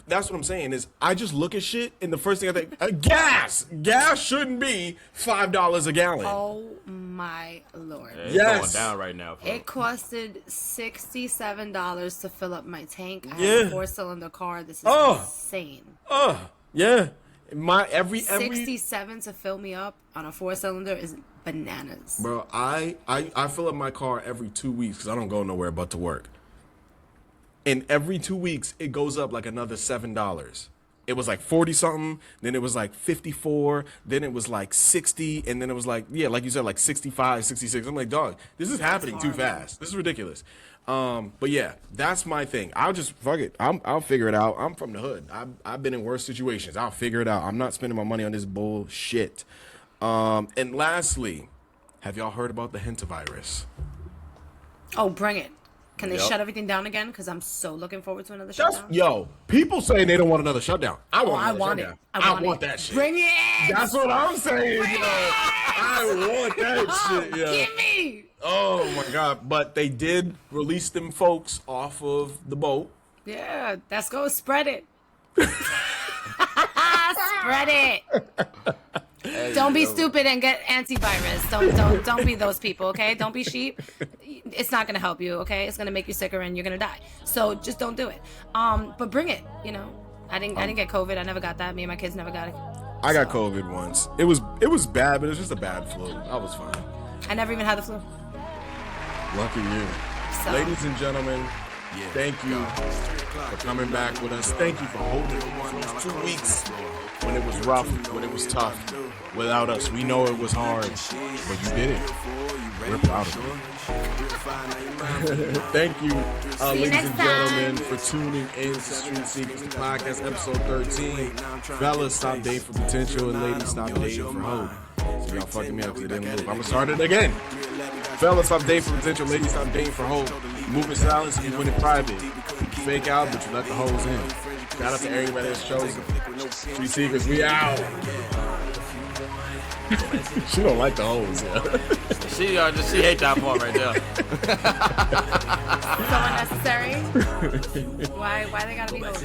that's what I'm saying is I just look at shit and the first thing I think, gas. Gas shouldn't be $5 a gallon. Oh my Lord. Yeah, it's Yes. going down right now. Bro. It costed $67 to fill up my tank. I Yeah. have a 4-cylinder car. This is insane. Yeah. Every 67 to fill me up on a 4-cylinder is bananas. Bro, I fill up my car every 2 weeks because I don't go nowhere but to work. And every 2 weeks, it goes up like another $7. It was like 40 something, then it was like 54, then it was like 60, and then it was like, yeah, like you said, like 65, 66. I'm like, dog, this is happening too fast. This is ridiculous. But yeah, that's my thing. I'll just fuck it. I'll figure it out. I'm from the hood. I've been in worse situations. I'll figure it out. I'm not spending my money on this bullshit. And lastly, have y'all heard about the HantaVirus? Oh, bring it. Can they shut everything down again? Because I'm so looking forward to another shutdown. Yo, people saying they don't want another shutdown. I want it. shutdown. I want that shit. Bring it. That's what I'm saying, yo. I want that shit, yo. Give me. Oh my God. But they did release them folks off of the boat. Yeah, let's go spread it. Spread it. Don't be stupid and get antivirus. Don't be those people, okay? Don't be sheep. It's not gonna help you, okay? It's gonna make you sicker and you're gonna die. So just don't do it. But bring it. You know, I didn't get COVID. I never got that. Me and my kids never got it. I got COVID once. It was bad, but it was just a bad flu. I was fine. I never even had the flu. Lucky you. So. Ladies and gentlemen, thank you for coming back with us. Thank you for holding it for 2 weeks when it was rough, when it was tough. Without us, we know it was hard, but you did it. We're proud of you. Thank you, ladies and gentlemen, for tuning in to Street Secrets Podcast, episode 13. Fellas, stop dating for potential, and ladies, stop dating for hope. So y'all fucking me up because it didn't move. I'm gonna start it again. Fellas, stop dating for potential, ladies, stop dating for hope. Move in silence, you win in private. You fake out, but you let the hoes in. Shout out to everybody that's chosen. Street Secrets, we out. She don't like the hoes, yeah. She hate that part right there. So unnecessary. Why they gotta be hoes?